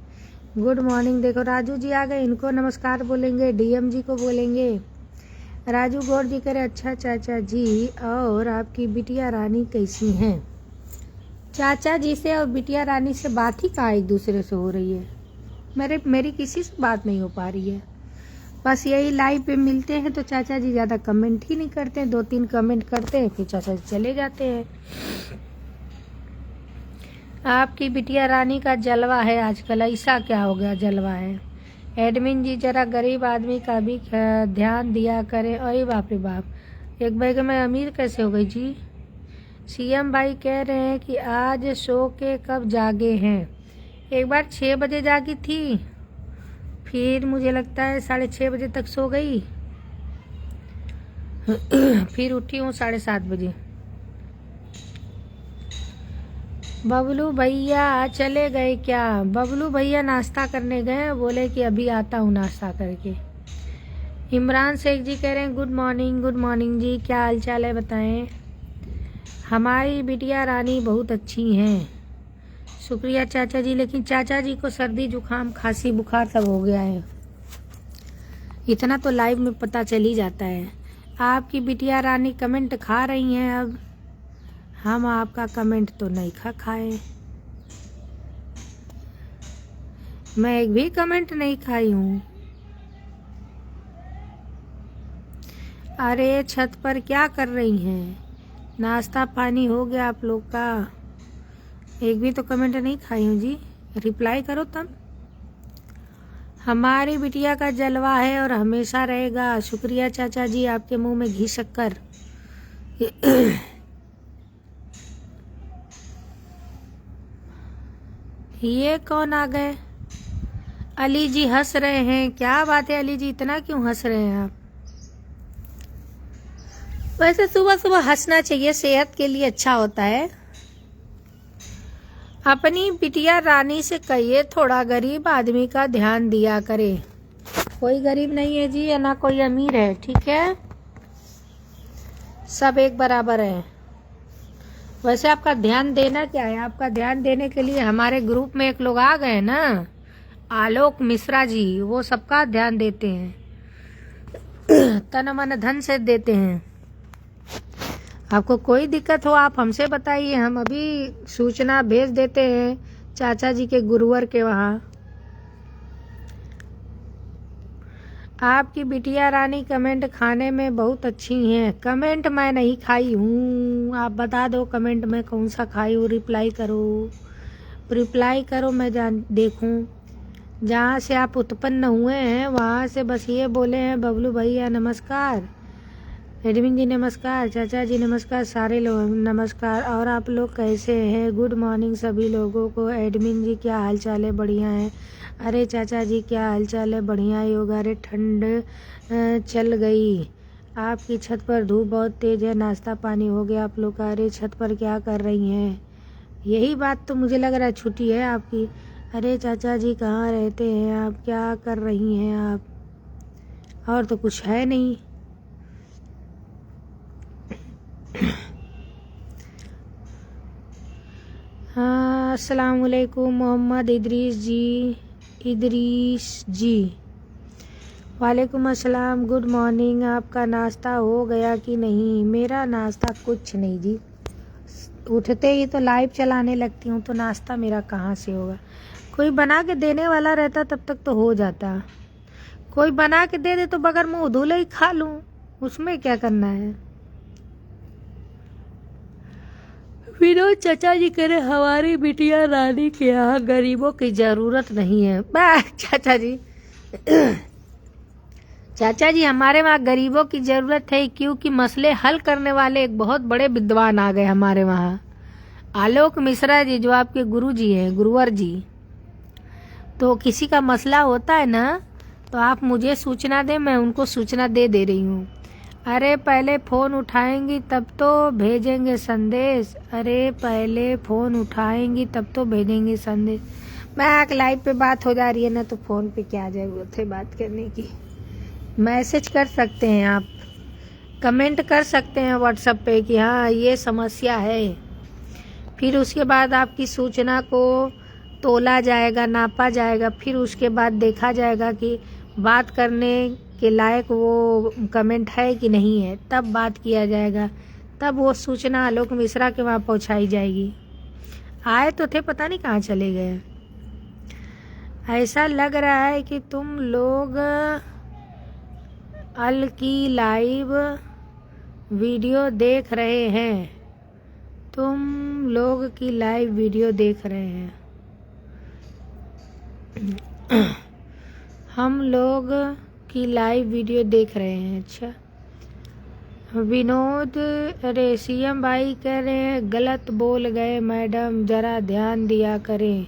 Good morning. देखो राजू जी आ गए, इनको नमस्कार बोलेंगे, डीएम जी को बोलेंगे। राजू गौड़ जी कह रहे अच्छा चाचा जी और आपकी बिटिया रानी कैसी हैं? चाचा जी से और बिटिया रानी से बात ही कहाँ एक दूसरे से हो रही है। मेरी किसी से बात नहीं हो पा रही है। बस यही लाइव पे मिलते हैं तो चाचा जी ज़्यादा कमेंट ही नहीं करते हैं, 2-3 कमेंट करते हैं फिर चाचा जी चले जाते हैं। आपकी बिटिया रानी का जलवा है आजकल। ऐसा क्या हो गया जलवा है? एडमिन जी जरा गरीब आदमी का भी ध्यान दिया करें। अरे बाप रे बाप, एक बैग में अमीर कैसे हो गई जी? सीएम भाई कह रहे हैं कि आज सो के कब जागे हैं? एक बार 6 बजे जागी थी, फिर मुझे लगता है 6:30 बजे तक सो गई, फिर उठी हूँ 7:30 बजे। बबलू भैया चले गए क्या? बबलू भैया नाश्ता करने गए, बोले कि अभी आता हूँ नाश्ता करके। इमरान शेख जी कह रहे हैं गुड मॉर्निंग जी, क्या हाल चाल है बताएं। हमारी बिटिया रानी बहुत अच्छी हैं। शुक्रिया चाचा जी, लेकिन चाचा जी को सर्दी जुकाम खांसी बुखार सब हो गया है, इतना तो लाइव में पता चल ही जाता है। आपकी बिटिया रानी कमेंट खा रही हैं, अब हम आपका कमेंट तो नहीं खाए। मैं एक भी कमेंट नहीं खाई हूँ। अरे छत पर क्या कर रही हैं? नाश्ता पानी हो गया आप लोग का? एक भी तो कमेंट नहीं खाई हूँ जी, रिप्लाई करो तब। हमारी बिटिया का जलवा है और हमेशा रहेगा। शुक्रिया चाचा जी, आपके मुंह में घी शक्कर। ये कौन आ गए? अली जी हंस रहे हैं, क्या बात है अली जी, इतना क्यों हंस रहे हैं आप? वैसे सुबह सुबह हंसना चाहिए, सेहत के लिए अच्छा होता है। अपनी बिटिया रानी से कहिए थोड़ा गरीब आदमी का ध्यान दिया करे। कोई गरीब नहीं है जी, या ना कोई अमीर है, ठीक है, सब एक बराबर है। वैसे आपका ध्यान देना क्या है? आपका ध्यान देने के लिए हमारे ग्रुप में एक लोग आ गए ना, आलोक मिश्रा जी, वो सबका ध्यान देते हैं, तन मन धन से देते हैं। आपको कोई दिक्कत हो आप हमसे बताइए, हम अभी सूचना भेज देते हैं चाचा जी के गुरुवर के वहाँ। आपकी बिटिया रानी कमेंट खाने में बहुत अच्छी हैं। कमेंट मैं नहीं खाई हूँ, आप बता दो कमेंट में कौन सा खाई हूँ, रिप्लाई करो मैं देखूँ। जहाँ से आप उत्पन्न हुए हैं वहाँ से बस ये बोले हैं बबलू भैया नमस्कार, एडमिन जी नमस्कार, चाचा जी नमस्कार, सारे लोग नमस्कार। और आप लोग कैसे हैं? गुड मॉर्निंग सभी लोगों को। एडमिन जी क्या हाल चाल है? बढ़िया है। अरे चाचा जी क्या हाल चाल है? बढ़िया ही होगा। अरे ठंड चल गई, आपकी छत पर धूप बहुत तेज है, नाश्ता पानी हो गया आप लोग का? अरे छत पर क्या कर रही हैं? यही बात तो मुझे लग रहा है छुट्टी है आपकी। अरे चाचा जी कहाँ रहते हैं आप? क्या कर रही हैं आप? और तो कुछ है नहीं। हाँ अस्सलाम वालेकुम मोहम्मद इदरीस जी। वालेकुम अस्सलाम, गुड मॉर्निंग। आपका नाश्ता हो गया कि नहीं? मेरा नाश्ता कुछ नहीं जी, उठते ही तो लाइव चलाने लगती हूँ, तो नाश्ता मेरा कहाँ से होगा? कोई बना के देने वाला रहता तब तक तो हो जाता। कोई बना के दे दे तो बगैर मुँह धुले ही खा लूँ, उसमें क्या करना है। विनोद चाचा जी कह रहे हमारी बिटिया रानी के यहाँ गरीबों की जरूरत नहीं है। चाचा जी हमारे वहाँ गरीबों की जरूरत है, क्योंकि मसले हल करने वाले एक बहुत बड़े विद्वान आ गए हमारे वहाँ, आलोक मिश्रा जी, जो आपके गुरु जी हैं, गुरुवर जी। तो किसी का मसला होता है ना, तो आप मुझे सूचना दें, मैं उनको सूचना दे रही हूँ। अरे पहले फ़ोन उठाएंगी तब तो भेजेंगे संदेश। अरे पहले फ़ोन उठाएंगी तब तो भेजेंगे संदेश। मैं लाइव पे बात हो जा रही है ना, तो फ़ोन पे क्या जरूरत है बात करने की। मैसेज कर सकते हैं आप, कमेंट कर सकते हैं व्हाट्सएप पे कि हाँ ये समस्या है। फिर उसके बाद आपकी सूचना को तोला जाएगा, नापा जाएगा, फिर उसके बाद देखा जाएगा कि बात करने के लायक वो कमेंट है कि नहीं है, तब बात किया जाएगा। तब वो सूचना आलोक मिश्रा के वहाँ पहुँचाई जाएगी। आए तो थे, पता नहीं कहाँ चले गए। ऐसा लग रहा है कि तुम लोग अल की लाइव वीडियो देख रहे हैं, तुम लोग की लाइव वीडियो देख रहे हैं। हम लोग की लाइव वीडियो देख रहे हैं। अच्छा विनोद, अरे सीएम भाई कह रहे हैं गलत बोल गए मैडम, जरा ध्यान दिया करें।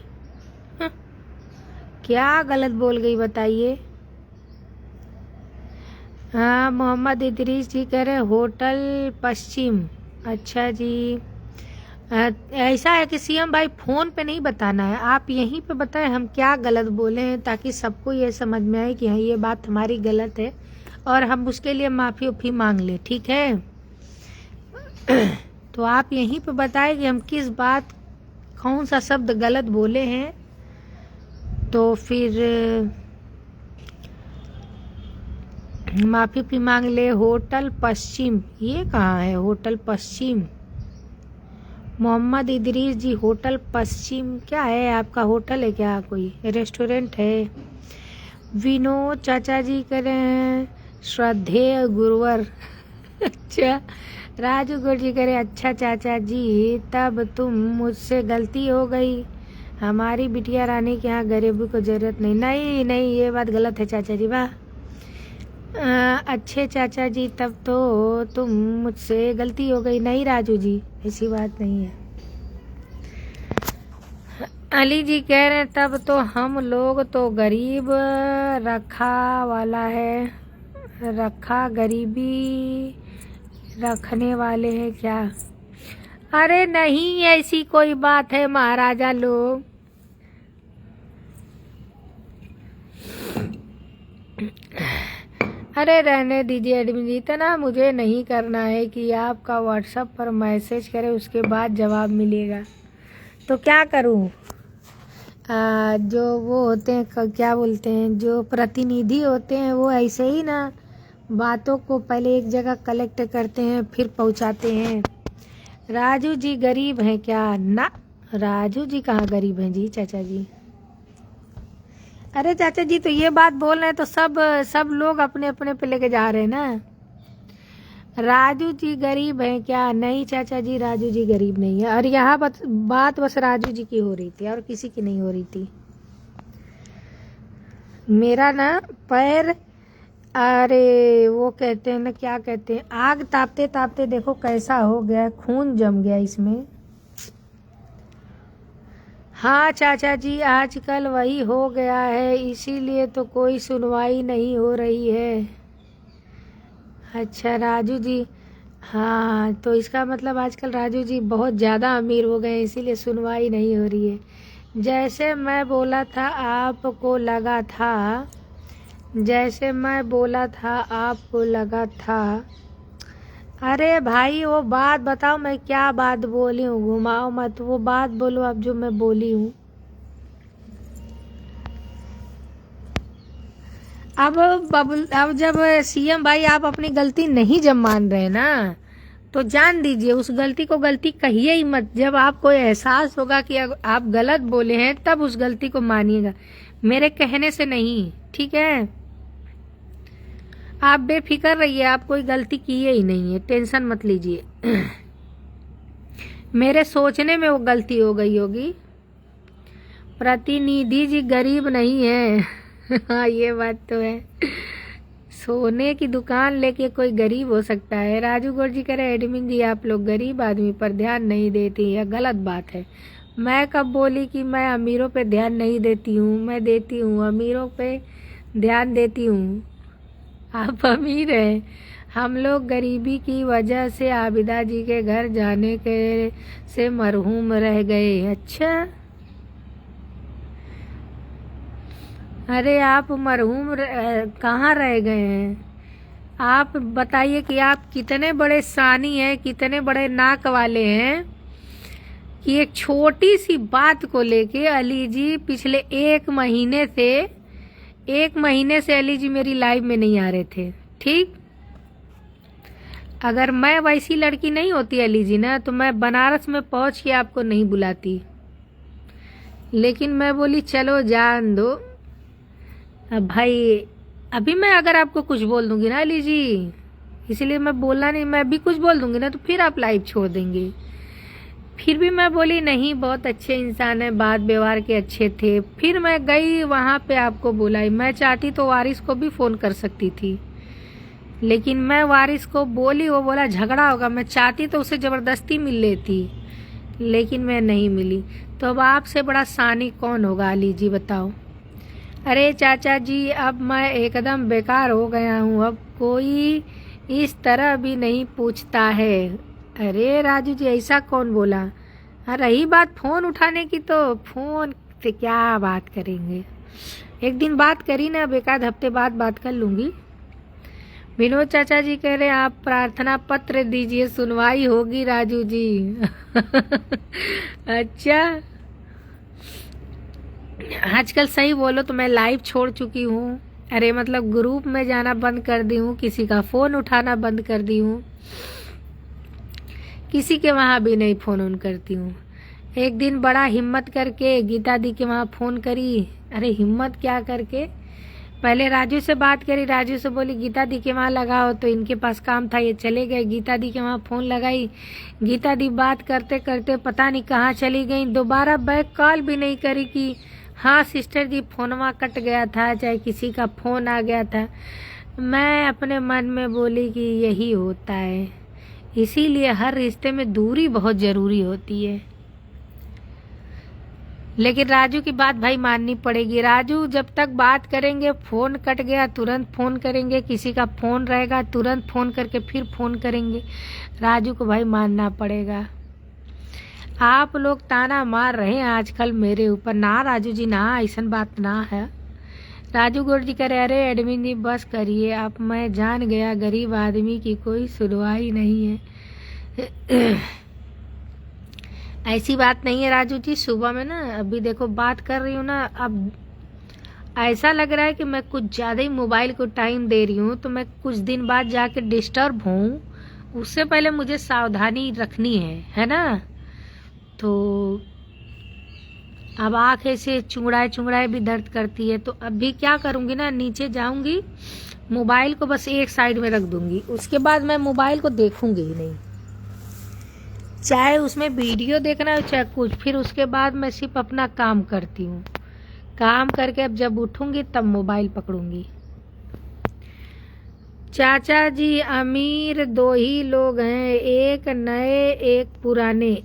क्या गलत बोल गई बताइए? हाँ मोहम्मद इदरीस जी कह रहे हैं होटल पश्चिम। अच्छा जी, ऐसा है कि सीएम भाई फोन पे नहीं बताना है, आप यहीं पे बताएं हम क्या गलत बोले हैं, ताकि सबको ये समझ में आए कि हाँ ये बात हमारी गलत है और हम उसके लिए माफ़ी उफ़ी मांग लें, ठीक है। तो आप यहीं पे बताएं कि हम किस बात, कौन सा शब्द गलत बोले हैं, तो फिर माफ़ी उफ़ी मांग ले। होटल पश्चिम, ये कहाँ है होटल पश्चिम? मोहम्मद इदरीस जी, होटल पश्चिम क्या है आपका? होटल है क्या? कोई रेस्टोरेंट है? विनोद चाचा जी करें श्रद्धेय गुरुवर। अच्छा, राजू गुरु जी करें अच्छा चाचा जी, तब तुम मुझसे गलती हो गई, हमारी बिटिया रानी के यहाँ गरीबी को जरूरत नहीं। नहीं नहीं, ये बात गलत है चाचा जी, वाह। अच्छे चाचा जी, तब तो तुम मुझसे गलती हो गई। नहीं राजू जी, ऐसी बात नहीं है। अली जी कह रहे हैं तब तो हम लोग तो गरीब रखा वाला है, रखा गरीबी रखने वाले हैं क्या? अरे नहीं, ऐसी कोई बात है महाराजा लोग। अरे रहने दीजिए एडमिन जी, इतना मुझे नहीं करना है कि आपका व्हाट्सएप पर मैसेज करे उसके बाद जवाब मिलेगा। तो क्या करूं? जो वो होते हैं, क्या बोलते हैं, जो प्रतिनिधि होते हैं, वो ऐसे ही ना बातों को पहले एक जगह कलेक्ट करते हैं फिर पहुंचाते हैं। राजू जी गरीब हैं क्या? ना, राजू जी कहाँ गरीब हैं जी चाचा जी। अरे चाचा जी तो ये बात बोल रहे हैं तो सब लोग अपने अपने पे लेके जा रहे हैं ना। राजू जी गरीब हैं क्या? नहीं चाचा जी, राजू जी गरीब नहीं है। और यहाँ बात बस राजू जी की हो रही थी और किसी की नहीं हो रही थी। मेरा ना पैर, अरे वो कहते हैं ना, क्या कहते हैं, आग तापते तापते देखो कैसा हो गया, खून जम गया इसमें। हाँ चाचा जी, आजकल वही हो गया है, इसीलिए तो कोई सुनवाई नहीं हो रही है। अच्छा राजू जी, हाँ तो इसका मतलब आजकल राजू जी बहुत ज़्यादा अमीर हो गए, इसीलिए सुनवाई नहीं हो रही है। जैसे मैं बोला था आपको लगा था, जैसे मैं बोला था आपको लगा था। अरे भाई वो बात बताओ, मैं क्या बात बोली हूँ, घुमाओ मत, वो बात बोलो अब जो मैं बोली हूँ। अब जब सीएम भाई आप अपनी गलती नहीं जब मान रहे ना, तो जान दीजिए उस गलती को गलती कहिए ही मत। जब आपको एहसास होगा कि आप गलत बोले हैं तब उस गलती को मानिएगा, मेरे कहने से नहीं, ठीक है। आप बेफिक्र रहिए, आप कोई गलती किए ही नहीं है, टेंशन मत लीजिए। मेरे सोचने में वो गलती हो गई होगी। प्रतिनिधि जी गरीब नहीं है। हाँ ये बात तो है, सोने की दुकान लेके कोई गरीब हो सकता है। राजू गौर जी कह रहे एडमिन जी आप लोग गरीब आदमी पर ध्यान नहीं देती, यह गलत बात है। मैं कब बोली कि मैं अमीरों पे ध्यान नहीं देती हूँ? मैं देती हूँ, अमीरों पे ध्यान देती हूँ। आप अमीर हैं, हम लोग गरीबी की वजह से आबिदा जी के घर जाने के से मरहूम रह गए। अच्छा, अरे आप मरहूम कहाँ रह गए हैं? आप बताइए कि आप कितने बड़े सानी हैं, कितने बड़े नाक वाले हैं कि एक छोटी सी बात को लेके अली जी पिछले एक महीने से अली जी मेरी लाइव में नहीं आ रहे थे, ठीक। अगर मैं वैसी लड़की नहीं होती अली जी ना, तो मैं बनारस में पहुंच के आपको नहीं बुलाती, लेकिन मैं बोली चलो जान दो। अब भाई अभी मैं अगर आपको कुछ बोल दूंगी ना अली जी, इसलिए मैं बोलना नहीं, मैं अभी कुछ बोल दूंगी ना तो फिर आप लाइव छोड़ देंगे। फिर भी मैं बोली नहीं, बहुत अच्छे इंसान है, बात व्यवहार के अच्छे थे। फिर मैं गई वहाँ पे आपको बुलाई। मैं चाहती तो वारिस को भी फ़ोन कर सकती थी, लेकिन मैं वारिस को बोली, वो बोला झगड़ा होगा। मैं चाहती तो उसे ज़बरदस्ती मिल लेती, लेकिन मैं नहीं मिली। तो अब आपसे बड़ा सानी कौन होगा अली जी, बताओ। अरे चाचा जी अब मैं एकदम बेकार हो गया हूँ, अब कोई इस तरह भी नहीं पूछता है। अरे राजू जी ऐसा कौन बोला? हाँ, रही बात फ़ोन उठाने की, तो फ़ोन से क्या बात करेंगे। एक दिन बात करी ना, अब एक आध हफ्ते बाद बात कर लूँगी। विनोद चाचा जी कह रहे हैं आप प्रार्थना पत्र दीजिए, सुनवाई होगी राजू जी। अच्छा, आजकल सही बोलो तो मैं लाइव छोड़ चुकी हूँ। अरे मतलब ग्रुप में जाना बंद कर दी हूँ, किसी का फ़ोन उठाना बंद कर दी हूँ, किसी के वहाँ भी नहीं फ़ोन ऑन करती हूँ। एक दिन बड़ा हिम्मत करके गीता दी के वहाँ फ़ोन करी। अरे हिम्मत क्या करके, पहले राजू से बात करी, राजू से बोली गीता दी के वहाँ लगाओ, तो इनके पास काम था, ये चले गए। गीता दी के वहाँ फ़ोन लगाई, गीता दी बात करते करते पता नहीं कहाँ चली गई। दोबारा बैक कॉल भी नहीं करी कि हाँ सिस्टर जी फ़ोनवा कट गया था, चाहे किसी का फ़ोन आ गया था। मैं अपने मन में बोली कि यही होता है, इसीलिए हर रिश्ते में दूरी बहुत ज़रूरी होती है। लेकिन राजू की बात भाई माननी पड़ेगी। राजू जब तक बात करेंगे, फ़ोन कट गया तुरंत फ़ोन करेंगे, किसी का फ़ोन रहेगा तुरंत फ़ोन करके फिर फ़ोन करेंगे। राजू को भाई मानना पड़ेगा। आप लोग ताना मार रहे हैं आजकल मेरे ऊपर, ना राजू जी ना, ऐसा बात ना है। राजू गौड़ जी कह रहे अरे एडमिन जी बस करिए आप, मैं जान गया गरीब आदमी की कोई सुनवाई नहीं है। ऐसी बात नहीं है राजू जी। सुबह में ना, अभी देखो बात कर रही हूँ ना, अब ऐसा लग रहा है कि मैं कुछ ज़्यादा ही मोबाइल को टाइम दे रही हूँ, तो मैं कुछ दिन बाद जाके डिस्टर्ब हूँ। उससे पहले मुझे सावधानी रखनी है ना। तो अब आँख ऐसे चुंगड़ाए चुंगड़ाए भी दर्द करती है, तो अभी क्या करूँगी ना, नीचे जाऊँगी, मोबाइल को बस एक साइड में रख दूँगी, उसके बाद मैं मोबाइल को देखूँगी ही नहीं, चाहे उसमें वीडियो देखना हो चाहे कुछ। फिर उसके बाद मैं सिर्फ अपना काम करती हूँ, काम करके अब जब उठूँगी तब मोबाइल पकड़ूँगी। चाचा जी अमीर दो ही लोग हैं, एक नए एक पुराने।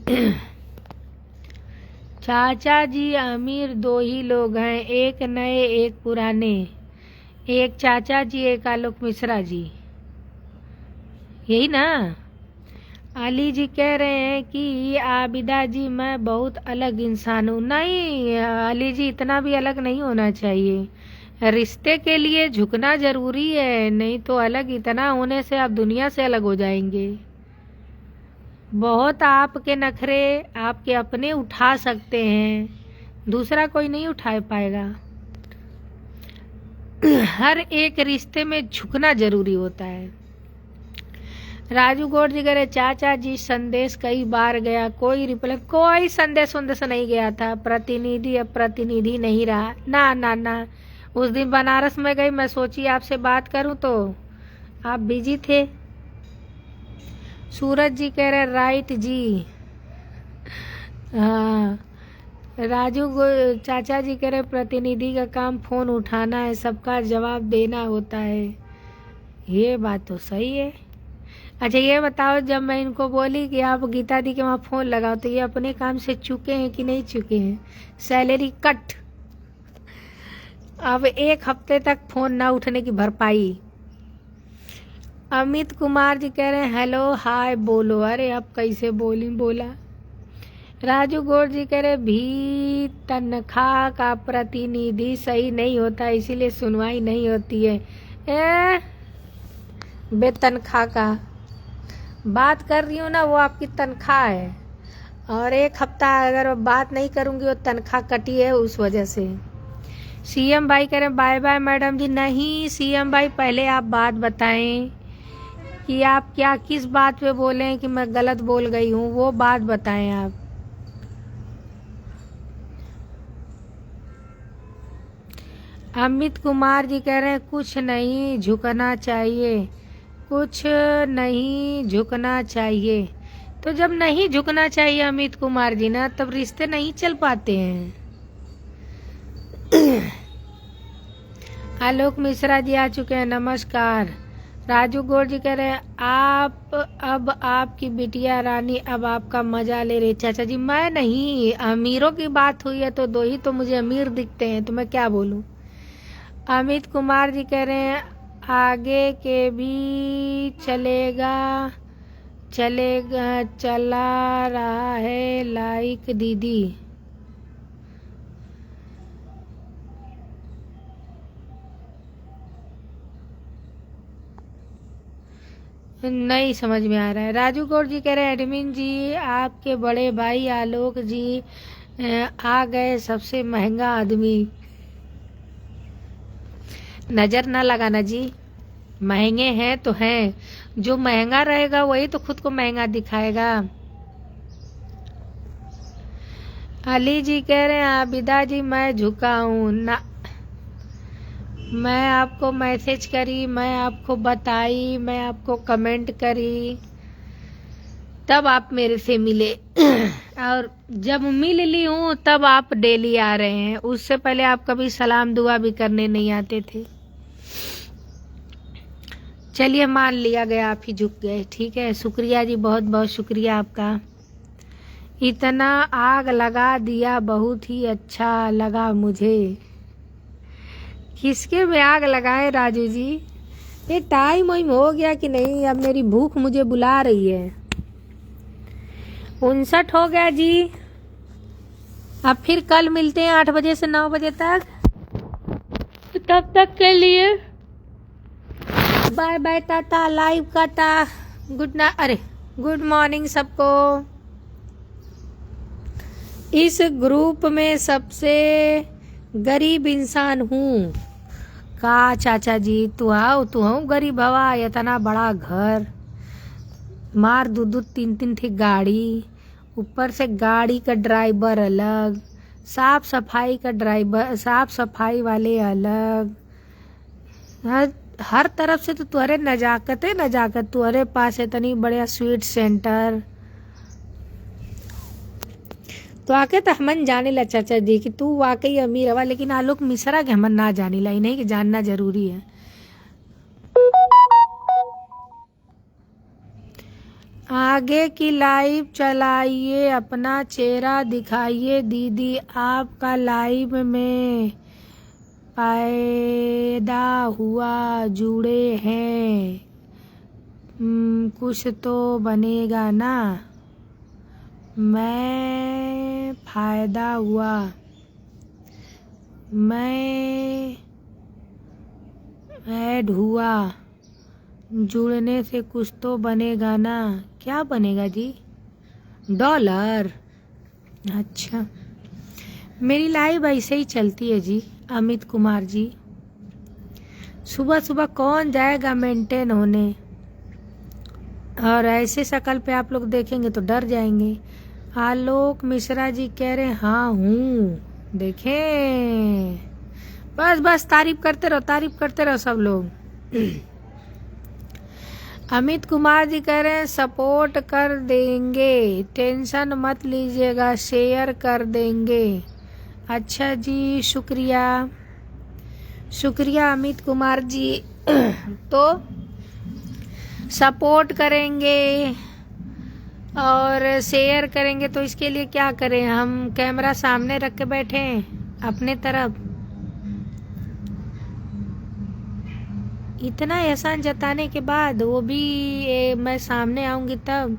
चाचा जी अमीर दो ही लोग हैं, एक नए एक पुराने, एक चाचा जी एक आलोक मिश्रा जी, यही ना। अली जी कह रहे हैं कि आबिदा जी मैं बहुत अलग इंसान हूँ। नहीं अली जी, इतना भी अलग नहीं होना चाहिए, रिश्ते के लिए झुकना जरूरी है, नहीं तो अलग इतना होने से आप दुनिया से अलग हो जाएंगे। बहुत आपके नखरे आपके अपने उठा सकते हैं, दूसरा कोई नहीं उठा पाएगा। हर एक रिश्ते में झुकना जरूरी होता है। राजू गौड़ जी करे चाचा जी संदेश कई बार गया, कोई रिप्लाई, कोई संदेश नहीं गया था। प्रतिनिधि अब प्रतिनिधि नहीं रहा, ना ना ना। उस दिन बनारस में गई, मैं सोची आपसे बात करूं तो आप बिजी थे। सूरज जी कह रहे राइट जी। हाँ, राजू चाचा जी कह रहे प्रतिनिधि का काम फोन उठाना है, सबका जवाब देना होता है। ये बात तो सही है। अच्छा ये बताओ, जब मैं इनको बोली कि आप गीता दी के वहाँ फ़ोन लगाओ, तो ये अपने काम से चुके हैं कि नहीं चुके हैं? सैलरी कट, अब एक हफ्ते तक फ़ोन ना उठने की भरपाई। अमित कुमार जी कह रहे हैं हेलो हाय बोलो। अरे अब कैसे बोला। राजू गौड़ जी कह रहे भी तनख्वाह का प्रतिनिधि सही नहीं होता, इसीलिए सुनवाई नहीं होती है। बेतनख्वाह का बात कर रही हूँ ना, वो आपकी तनख्वाह है, और एक हफ्ता अगर बात नहीं करूँगी वो तनख्वाह कटी है उस वजह से। सीएम भाई कह रहे हैं बाय बाय मैडम जी। नहीं सीएम भाई, पहले आप बात बताएं कि आप क्या किस बात पे बोले कि मैं गलत बोल गई हूँ, वो बात बताएं आप। अमित कुमार जी कह रहे हैं कुछ नहीं झुकना चाहिए, कुछ नहीं झुकना चाहिए। तो जब नहीं झुकना चाहिए अमित कुमार जी ना, तब रिश्ते नहीं चल पाते हैं। आलोक मिश्रा जी आ चुके हैं, नमस्कार। राजू गौड़ जी कह रहे हैं आप अब आपकी बिटिया रानी अब आपका मजा ले रही। चाचा जी मैं नहीं, अमीरों की बात हुई है तो दो ही तो मुझे अमीर दिखते हैं, तो मैं क्या बोलूं। अमित कुमार जी कह रहे हैं आगे के भी चलेगा चला रहा है लाइक दीदी। नहीं समझ में आ रहा है। राजू गौड़ जी कह रहे हैं एडमिन जी आपके बड़े भाई आलोक जी आ गए, सबसे महंगा आदमी। नजर ना लगाना जी, महंगे हैं तो हैं, जो महंगा रहेगा वही तो खुद को महंगा दिखाएगा। अली जी कह रहे हैं आबिदा जी मैं झुका हूं ना, मैं आपको मैसेज करी, मैं आपको बताई, मैं आपको कमेंट करी, तब आप मेरे से मिले और जब मिल ली हूँ तब आप डेली आ रहे हैं। उससे पहले आप कभी सलाम दुआ भी करने नहीं आते थे। चलिए मान लिया गया, आप ही झुक गए, ठीक है। शुक्रिया जी, बहुत बहुत शुक्रिया आपका। इतना आग लगा दिया, बहुत ही अच्छा लगा मुझे। किसके में आग लगाए राजू जी? ये टाइम वाइम हो गया कि नहीं? अब मेरी भूख मुझे बुला रही है। 59 हो गया जी। अब फिर कल मिलते हैं 8 बजे से 9 बजे तक। तब तक के लिए बाय बाय, टाटा, लाइव काटा, गुड नाइट, अरे गुड मॉर्निंग सबको। इस ग्रुप में सबसे गरीब इंसान हूँ। का चाचा जी तू हूँ गरीब हवा, इतना बड़ा घर, मार दो 3 ठीक गाड़ी, ऊपर से गाड़ी का ड्राइवर अलग, साफ सफाई का ड्राइवर, साफ सफाई वाले अलग, हर तरफ से तो तुम्हारे नजाकत है नजाकत। तुम्हारे पास है इतनी बढ़िया स्वीट सेंटर, तो आके तो हमन जाने ला चाचा जी कि तू वाकई अमीर हवा, लेकिन आलोक मिश्रा के हमन ना जाने ला, नहीं कि जानना जरूरी है। आगे की लाइव चलाइए, अपना चेहरा दिखाइए दीदी, आपका लाइव में पैदा हुआ जुड़े हैं, कुछ तो बनेगा ना। मैं फायदा हुआ, मैं ऐड हुआ, जुड़ने से कुछ तो बनेगा ना। क्या बनेगा जी? डॉलर? अच्छा, मेरी लाइव ऐसे ही चलती है जी। अमित कुमार जी, सुबह सुबह कौन जाएगा मेंटेन होने, और ऐसे शक्ल पे आप लोग देखेंगे तो डर जाएंगे। आलोक मिश्रा जी कह रहे हाँ हूँ, देखें, बस बस तारीफ करते रहो सब लोग। अमित कुमार जी कह रहे हैं सपोर्ट कर देंगे, टेंशन मत लीजिएगा, शेयर कर देंगे। अच्छा जी, शुक्रिया शुक्रिया अमित कुमार जी। तो सपोर्ट करेंगे और शेयर करेंगे, तो इसके लिए क्या करें? हम कैमरा सामने रख के बैठे अपने तरफ? इतना एहसान जताने के बाद वो भी मैं सामने आऊंगी तब?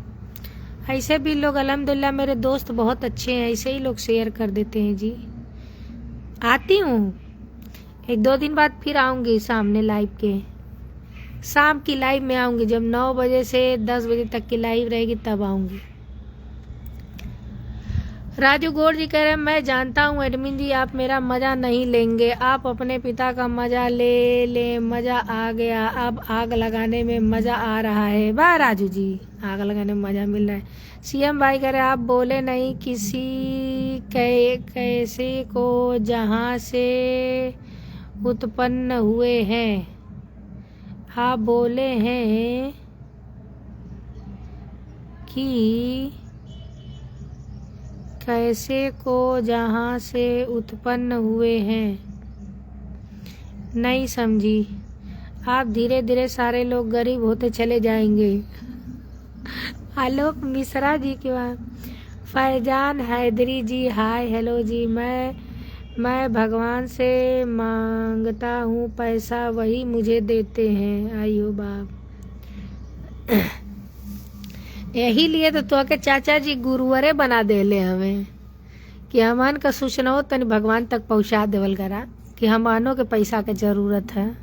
ऐसे भी लोग अल्हम्दुलिल्लाह मेरे दोस्त बहुत अच्छे हैं, ऐसे ही लोग शेयर कर देते हैं जी। आती हूँ 1-2 दिन बाद, फिर आऊंगी सामने लाइव के, शाम की लाइव में आऊंगी, जब 9 बजे से 10 बजे तक की लाइव रहेगी तब आऊंगी। राजू गौड़ जी कह रहे हैं मैं जानता हूँ एडमिन जी आप मेरा मजा नहीं लेंगे, आप अपने पिता का मजा ले मजा आ गया, अब आग लगाने में मजा आ रहा है। वाह राजू जी, आग लगाने में मजा मिल रहा है। सीएम भाई कह रहे आप बोले नहीं किसी कैसे को जहाँ से उत्पन्न हुए हैं, आप बोले हैं कि कैसे को जहाँ से उत्पन्न हुए हैं, नहीं समझी। आप धीरे धीरे सारे लोग गरीब होते चले जाएंगे। आलोक मिश्रा जी के बाद फैजान हैदरी जी हाय हेलो जी, मैं भगवान से मांगता हूँ पैसा, वही मुझे देते हैं। आइयो बाप, यही लिए तो के चाचा जी गुरुवरे बना देले हमें कि हमान का सूचना हो तनी भगवान तक पहुंचा देवल करा कि हमानों के पैसा के जरूरत है।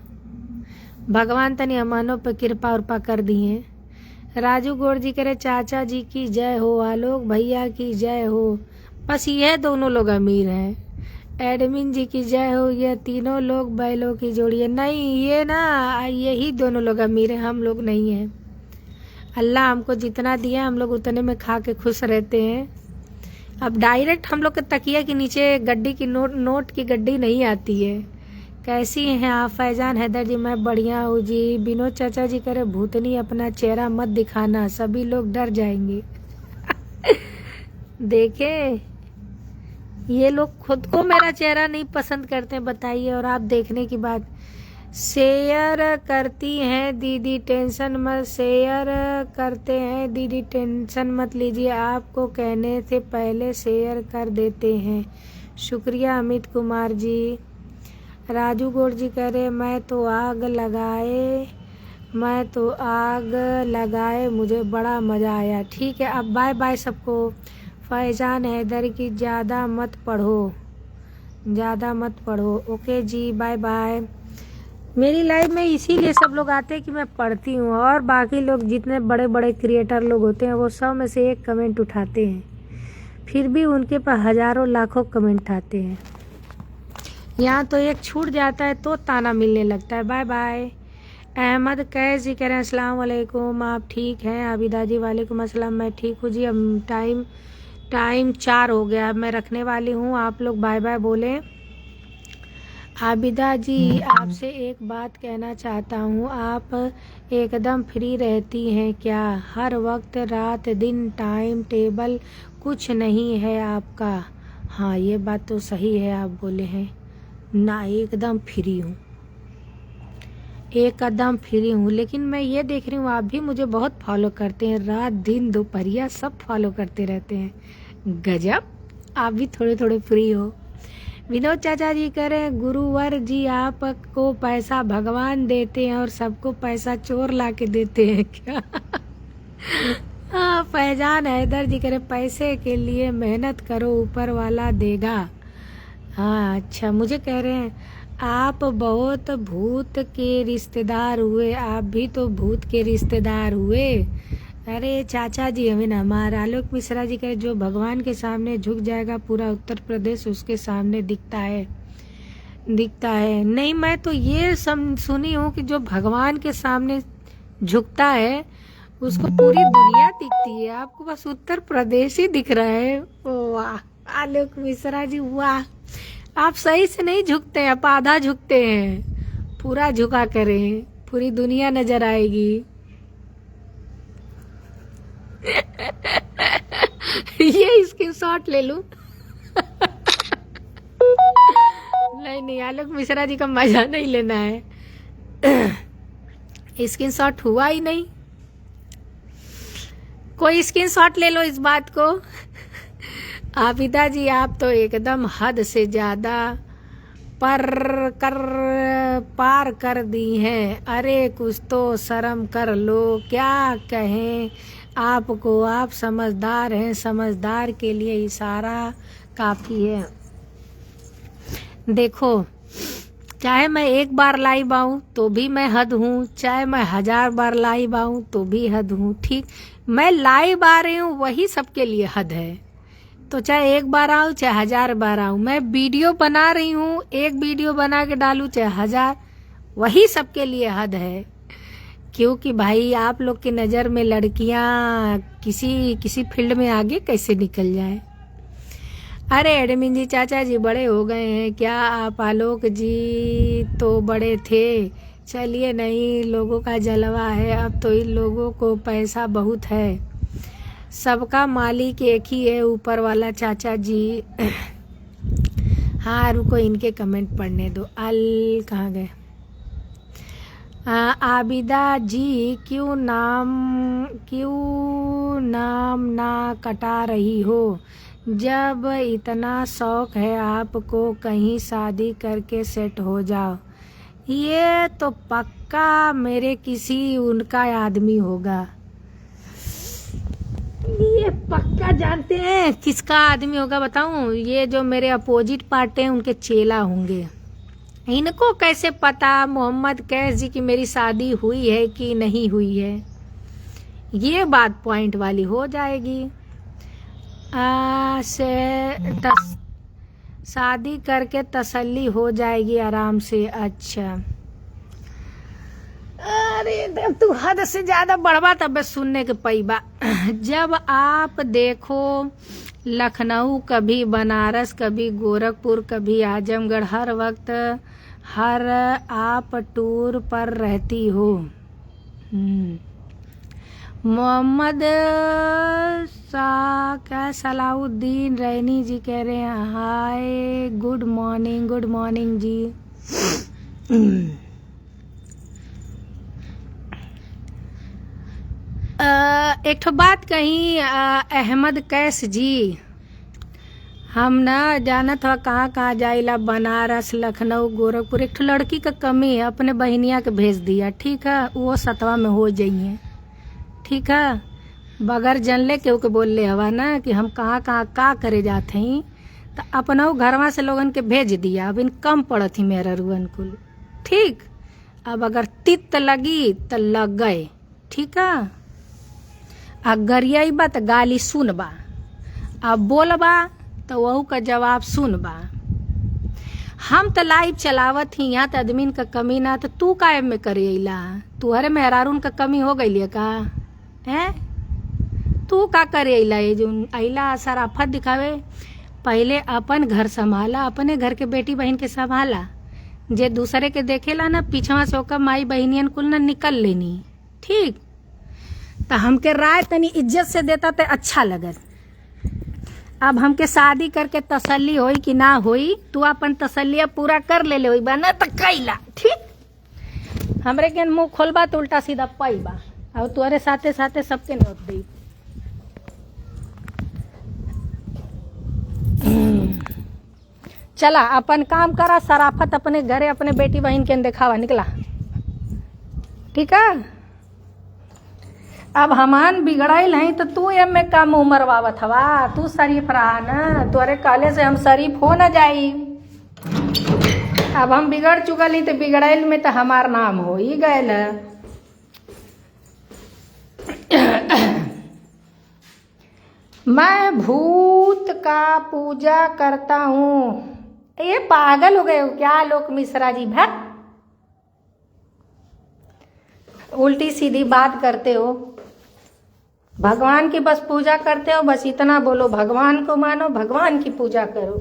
भगवान तनी हमानों पे कृपा उर्पा कर दिए। राजू गौड़ जी करे चाचा जी की जय हो, आलोक भैया की जय हो। बस यह दोनों लोग अमीर हैं। एडमिन जी की जय हो। ये तीनों लोग बैलों की जोड़ी है। नहीं, ये ना यही दोनों लोग अमीर हैं, हम लोग नहीं हैं। अल्लाह हमको जितना दिया हम लोग उतने में खा के खुश रहते हैं। अब डायरेक्ट हम लोग के तकिया के नीचे गड्डी की नोट की गड्डी नहीं आती है। कैसी हैं आप फैजान हैदर जी? मैं बढ़िया हूँ जी। विनोद चाचा जी करे भूतनी अपना चेहरा मत दिखाना, सभी लोग डर जाएंगे। देखे, ये लोग खुद को मेरा चेहरा नहीं पसंद करते, बताइए, और आप देखने की बात। शेयर करती हैं दीदी, टेंशन मत, शेयर करते हैं दीदी, टेंशन मत लीजिए, आपको कहने से पहले शेयर कर देते हैं। शुक्रिया अमित कुमार जी। राजू गौड़ जी कह रहे मैं तो आग लगाए मुझे बड़ा मज़ा आया। ठीक है, अब बाय बाय सबको। फैजान हैदर की ज़्यादा मत पढ़ो। ओके जी, बाय बाय। मेरी लाइफ में इसीलिए सब लोग आते हैं कि मैं पढ़ती हूँ, और बाकी लोग जितने बड़े बड़े क्रिएटर लोग होते हैं वो 100 में से 1 कमेंट उठाते हैं, फिर भी उनके पास हजारों लाखों कमेंट आते हैं। यहाँ तो एक छूट जाता है तो ताना मिलने लगता है। Bye bye. अहमद कैस जी कह रहे हैं अस्सलाम वालेकुम, आप ठीक हैं? आबिदा जी वालेकुम अस्सलाम, मैं ठीक हूँ जी। अब टाइम 4 हो गया, अब मैं रखने वाली हूँ, आप लोग बाय बाय बोलें। आबिदा जी आपसे एक बात कहना चाहता हूँ, आप एकदम फ्री रहती हैं क्या? हर वक्त रात दिन टाइम टेबल कुछ नहीं है आपका? हाँ, ये बात तो सही है, आप बोले हैं ना, एकदम फ्री हूँ, एकदम फ्री हूँ। लेकिन मैं ये देख रही हूँ आप भी मुझे बहुत फॉलो करते हैं, रात दिन दोपहरिया सब फॉलो करते रहते हैं। गजब, आप भी थोड़े थोड़े फ्री हो। विनोद चाचा जी कह रहे हैं गुरुवर जी आपको पैसा भगवान देते हैं और सबको पैसा चोर ला के देते हैं क्या? हाँ, फैजान हैदर जी कह रहे पैसे के लिए मेहनत करो, ऊपर वाला देगा। हाँ अच्छा, मुझे कह रहे हैं आप बहुत भूत के रिश्तेदार हुए, आप भी तो भूत के रिश्तेदार हुए। अरे चाचा जी, हमें ना हमारा आलोक मिश्रा जी का जो भगवान के सामने झुक जाएगा पूरा उत्तर प्रदेश उसके सामने दिखता है। नहीं, मैं तो ये सुनी हूँ कि जो भगवान के सामने झुकता है उसको पूरी दुनिया दिखती है, आपको बस उत्तर प्रदेश ही दिख रहा है। वाह आलोक मिश्रा जी, वाह, आप सही से नहीं झुकते हैं, आप आधा झुकते हैं, पूरा झुका करें, पूरी दुनिया नजर आएगी। ये स्क्रीनशॉट ले लूं? नहीं, आलोक मिश्रा जी का मजा नहीं लेना है। स्क्रीनशॉट हुआ ही नहीं, कोई स्क्रीनशॉट ले लो इस बात को। आबिदा जी आप तो एकदम हद से ज्यादा पार कर दी हैं। अरे कुछ तो शर्म कर लो, क्या कहें आपको, आप समझदार हैं, समझदार के लिए इशारा काफी है। देखो, चाहे मैं 1 बार लाइव आऊं तो भी मैं हद हूँ, चाहे मैं 1000 बार लाइव आऊं तो भी हद हूँ। ठीक, मैं लाइव आ रही हूँ वही सबके लिए हद है, तो चाहे 1 बार आऊं चाहे 1000 बार आऊं। मैं वीडियो बना रही हूँ, एक वीडियो बना के डालूं चाहे 1000, वही सबके लिए हद है। क्योंकि भाई आप लोग की नज़र में लड़कियां किसी फील्ड में आगे कैसे निकल जाए। अरे एडमिन जी चाचा जी बड़े हो गए हैं क्या? आप आलोक जी तो बड़े थे। चलिए, नहीं, लोगों का जलवा है, अब तो इन लोगों को पैसा बहुत है, सबका मालिक एक ही है, ऊपर वाला चाचा जी। हाँ रुको, इनके कमेंट पढ़ने दो। कहाँ गए? आबिदा जी क्यों नाम ना कटा रही हो? जब इतना शौक है आपको, कहीं शादी करके सेट हो जाओ। ये तो पक्का मेरे किसी उनका आदमी होगा। ये पक्का जानते हैं किसका आदमी होगा बताऊं? ये जो मेरे अपोजिट पार्टी हैं उनके चेला होंगे। इनको कैसे पता मोहम्मद कैस जी की मेरी शादी हुई है कि नहीं हुई है? ये बात पॉइंट वाली हो जाएगी। शादी करके तसल्ली हो जाएगी आराम से। अच्छा, अरे जब तू हद से ज्यादा बढ़वा तब सुनने के पैबा। जब आप देखो लखनऊ, कभी बनारस, कभी गोरखपुर, कभी आजमगढ़, हर वक्त हर आप टूर पर रहती हो। मोहम्मद क्या सलाउद्दीन रैनी जी कह रहे हैं हाय गुड मॉर्निंग जी। एक ठो बात कही अहमद कैस जी, हम न जानत हो कहाँ कहाँ जाइला, बनारस, लखनऊ, गोरखपुर। एक ठो लड़की का कमी है, अपने बहनिया के भेज दिया, ठीक है? वो 7वां में हो जाइए, ठीक है? बगैर जानले केहू के बोल ले हवा ना कि हम कहाँ कहाँ का करे जाते हैं, तो अपना घरवा से लोगन के भेज दिया। अब इन कम पड़त ही मेरा रुअन कुल, ठीक? अब अगर तित लगी तो लग गए, ठीक है? गरियाई बा तो गाली सुनबा, अब बोलबा तो वहू का जवाब सुनबा। हम तो लाइव चलावत ही, यहाँ तो आदमीन का कमी ना, तो तू कायम में करेला? तुहरे मेहरारून का कमी हो गई का है? तू का करेला? ये जो अला सराफत दिखावे, पहले अपन घर संभाला, अपने घर के बेटी बहन के संभाला। जे दूसरे के देखेला ना पीछवा से ओकर माई बहनियन कुल ना निकल लेनी, ठीक? तो हमके राय तनी इज्जत से देता तो अच्छा लगत। अब हमके शादी करके तसल्ली होई कि ना होई, तू अपन तसल्लिया पूरा कर ले होई बा ना तो कैला, ठीक? हमरे के मुंह खोलबा तो उल्टा सीधा पाईबा, और तुअरे साथे साथे सबके नोट दी। चला अपन काम करा, सराफत अपने घरे अपने बेटी बहन के दिखावा, निकला, ठीक है? अब हमान बिगड़ाइल हैं तो तू एम में कम उम्र वावत हवा, तू शरीफ रहा ना, तुअरे काले से हम शरीफ हो न जाई। अब हम बिगड़ चुकल ही तो बिगड़ाइल में तो हमार नाम हो ही गयल। मैं भूत का पूजा करता हूँ। ये पागल हो गए हो क्या आलोक मिश्रा जी? भट, उल्टी सीधी बात करते हो। भगवान की बस पूजा करते हो, बस इतना बोलो, भगवान को मानो, भगवान की पूजा करो।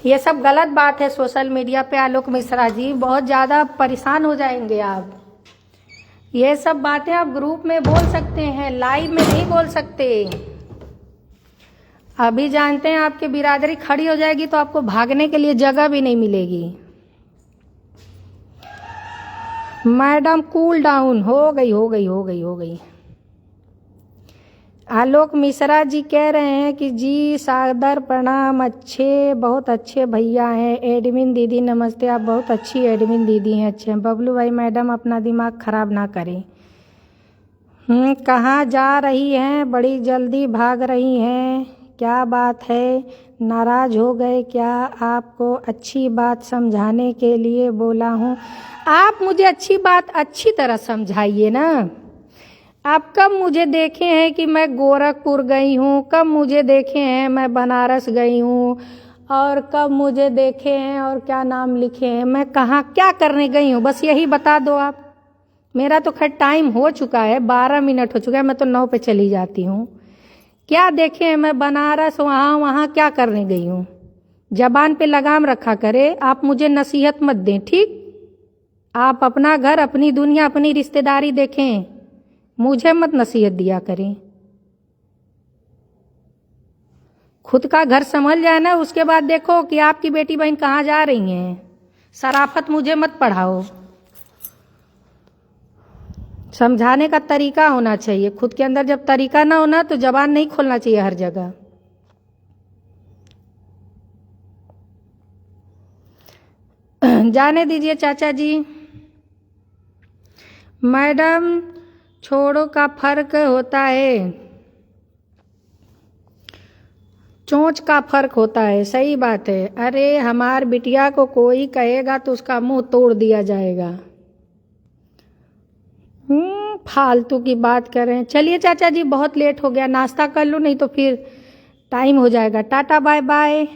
ये सब गलत बात है सोशल मीडिया पे आलोक मिश्रा जी, बहुत ज़्यादा परेशान हो जाएंगे आप। ये सब बातें आप ग्रुप में बोल सकते हैं, लाइव में नहीं बोल सकते। अभी जानते हैं आपकी बिरादरी खड़ी हो जाएगी तो आपको भागने के लिए जगह भी नहीं मिलेगी। मैडम कूल डाउन हो गई। आलोक मिश्रा जी कह रहे हैं कि जी सादर प्रणाम, बहुत अच्छे भैया हैं। एडमिन दीदी नमस्ते, आप बहुत अच्छी एडमिन दीदी हैं, अच्छे हैं। बबलू भाई मैडम अपना दिमाग खराब ना करें। कहाँ जा रही हैं? बड़ी जल्दी भाग रही हैं, क्या बात है? नाराज हो गए क्या? आपको अच्छी बात समझाने के लिए बोला हूँ। आप मुझे अच्छी बात अच्छी तरह समझाइए ना। आप कब मुझे देखे हैं कि मैं गोरखपुर गई हूँ, कब मुझे देखे हैं मैं बनारस गई हूँ, और कब मुझे देखे हैं और क्या नाम लिखे हैं, मैं कहाँ क्या करने गई हूँ, बस यही बता दो आप। मेरा तो खैर टाइम हो चुका है, 12 मिनट हो चुका है, मैं तो 9 पे चली जाती हूँ। क्या देखे हैं मैं बनारस, वहाँ क्या करने गई हूँ? जबान पे लगाम रखा करे, आप मुझे नसीहत मत दें, ठीक? आप अपना घर, अपनी दुनिया, अपनी रिश्तेदारी देखें, मुझे मत नसीहत दिया करें। खुद का घर संभल जाए ना, उसके बाद देखो कि आपकी बेटी बहन कहाँ जा रही हैं। शराफत मुझे मत पढ़ाओ। समझाने का तरीका होना चाहिए, खुद के अंदर जब तरीका ना होना तो जबान नहीं खोलना चाहिए हर जगह। जाने दीजिए चाचा जी। मैडम छोड़ो का फर्क होता है, चोंच का फर्क होता है, सही बात है। अरे हमार बिटिया को कोई कहेगा तो उसका मुंह तोड़ दिया जाएगा। फालतू की बात कर रहे हैं। चलिए चाचा जी, बहुत लेट हो गया, नाश्ता कर लूँ नहीं तो फिर टाइम हो जाएगा। Tata bye bye.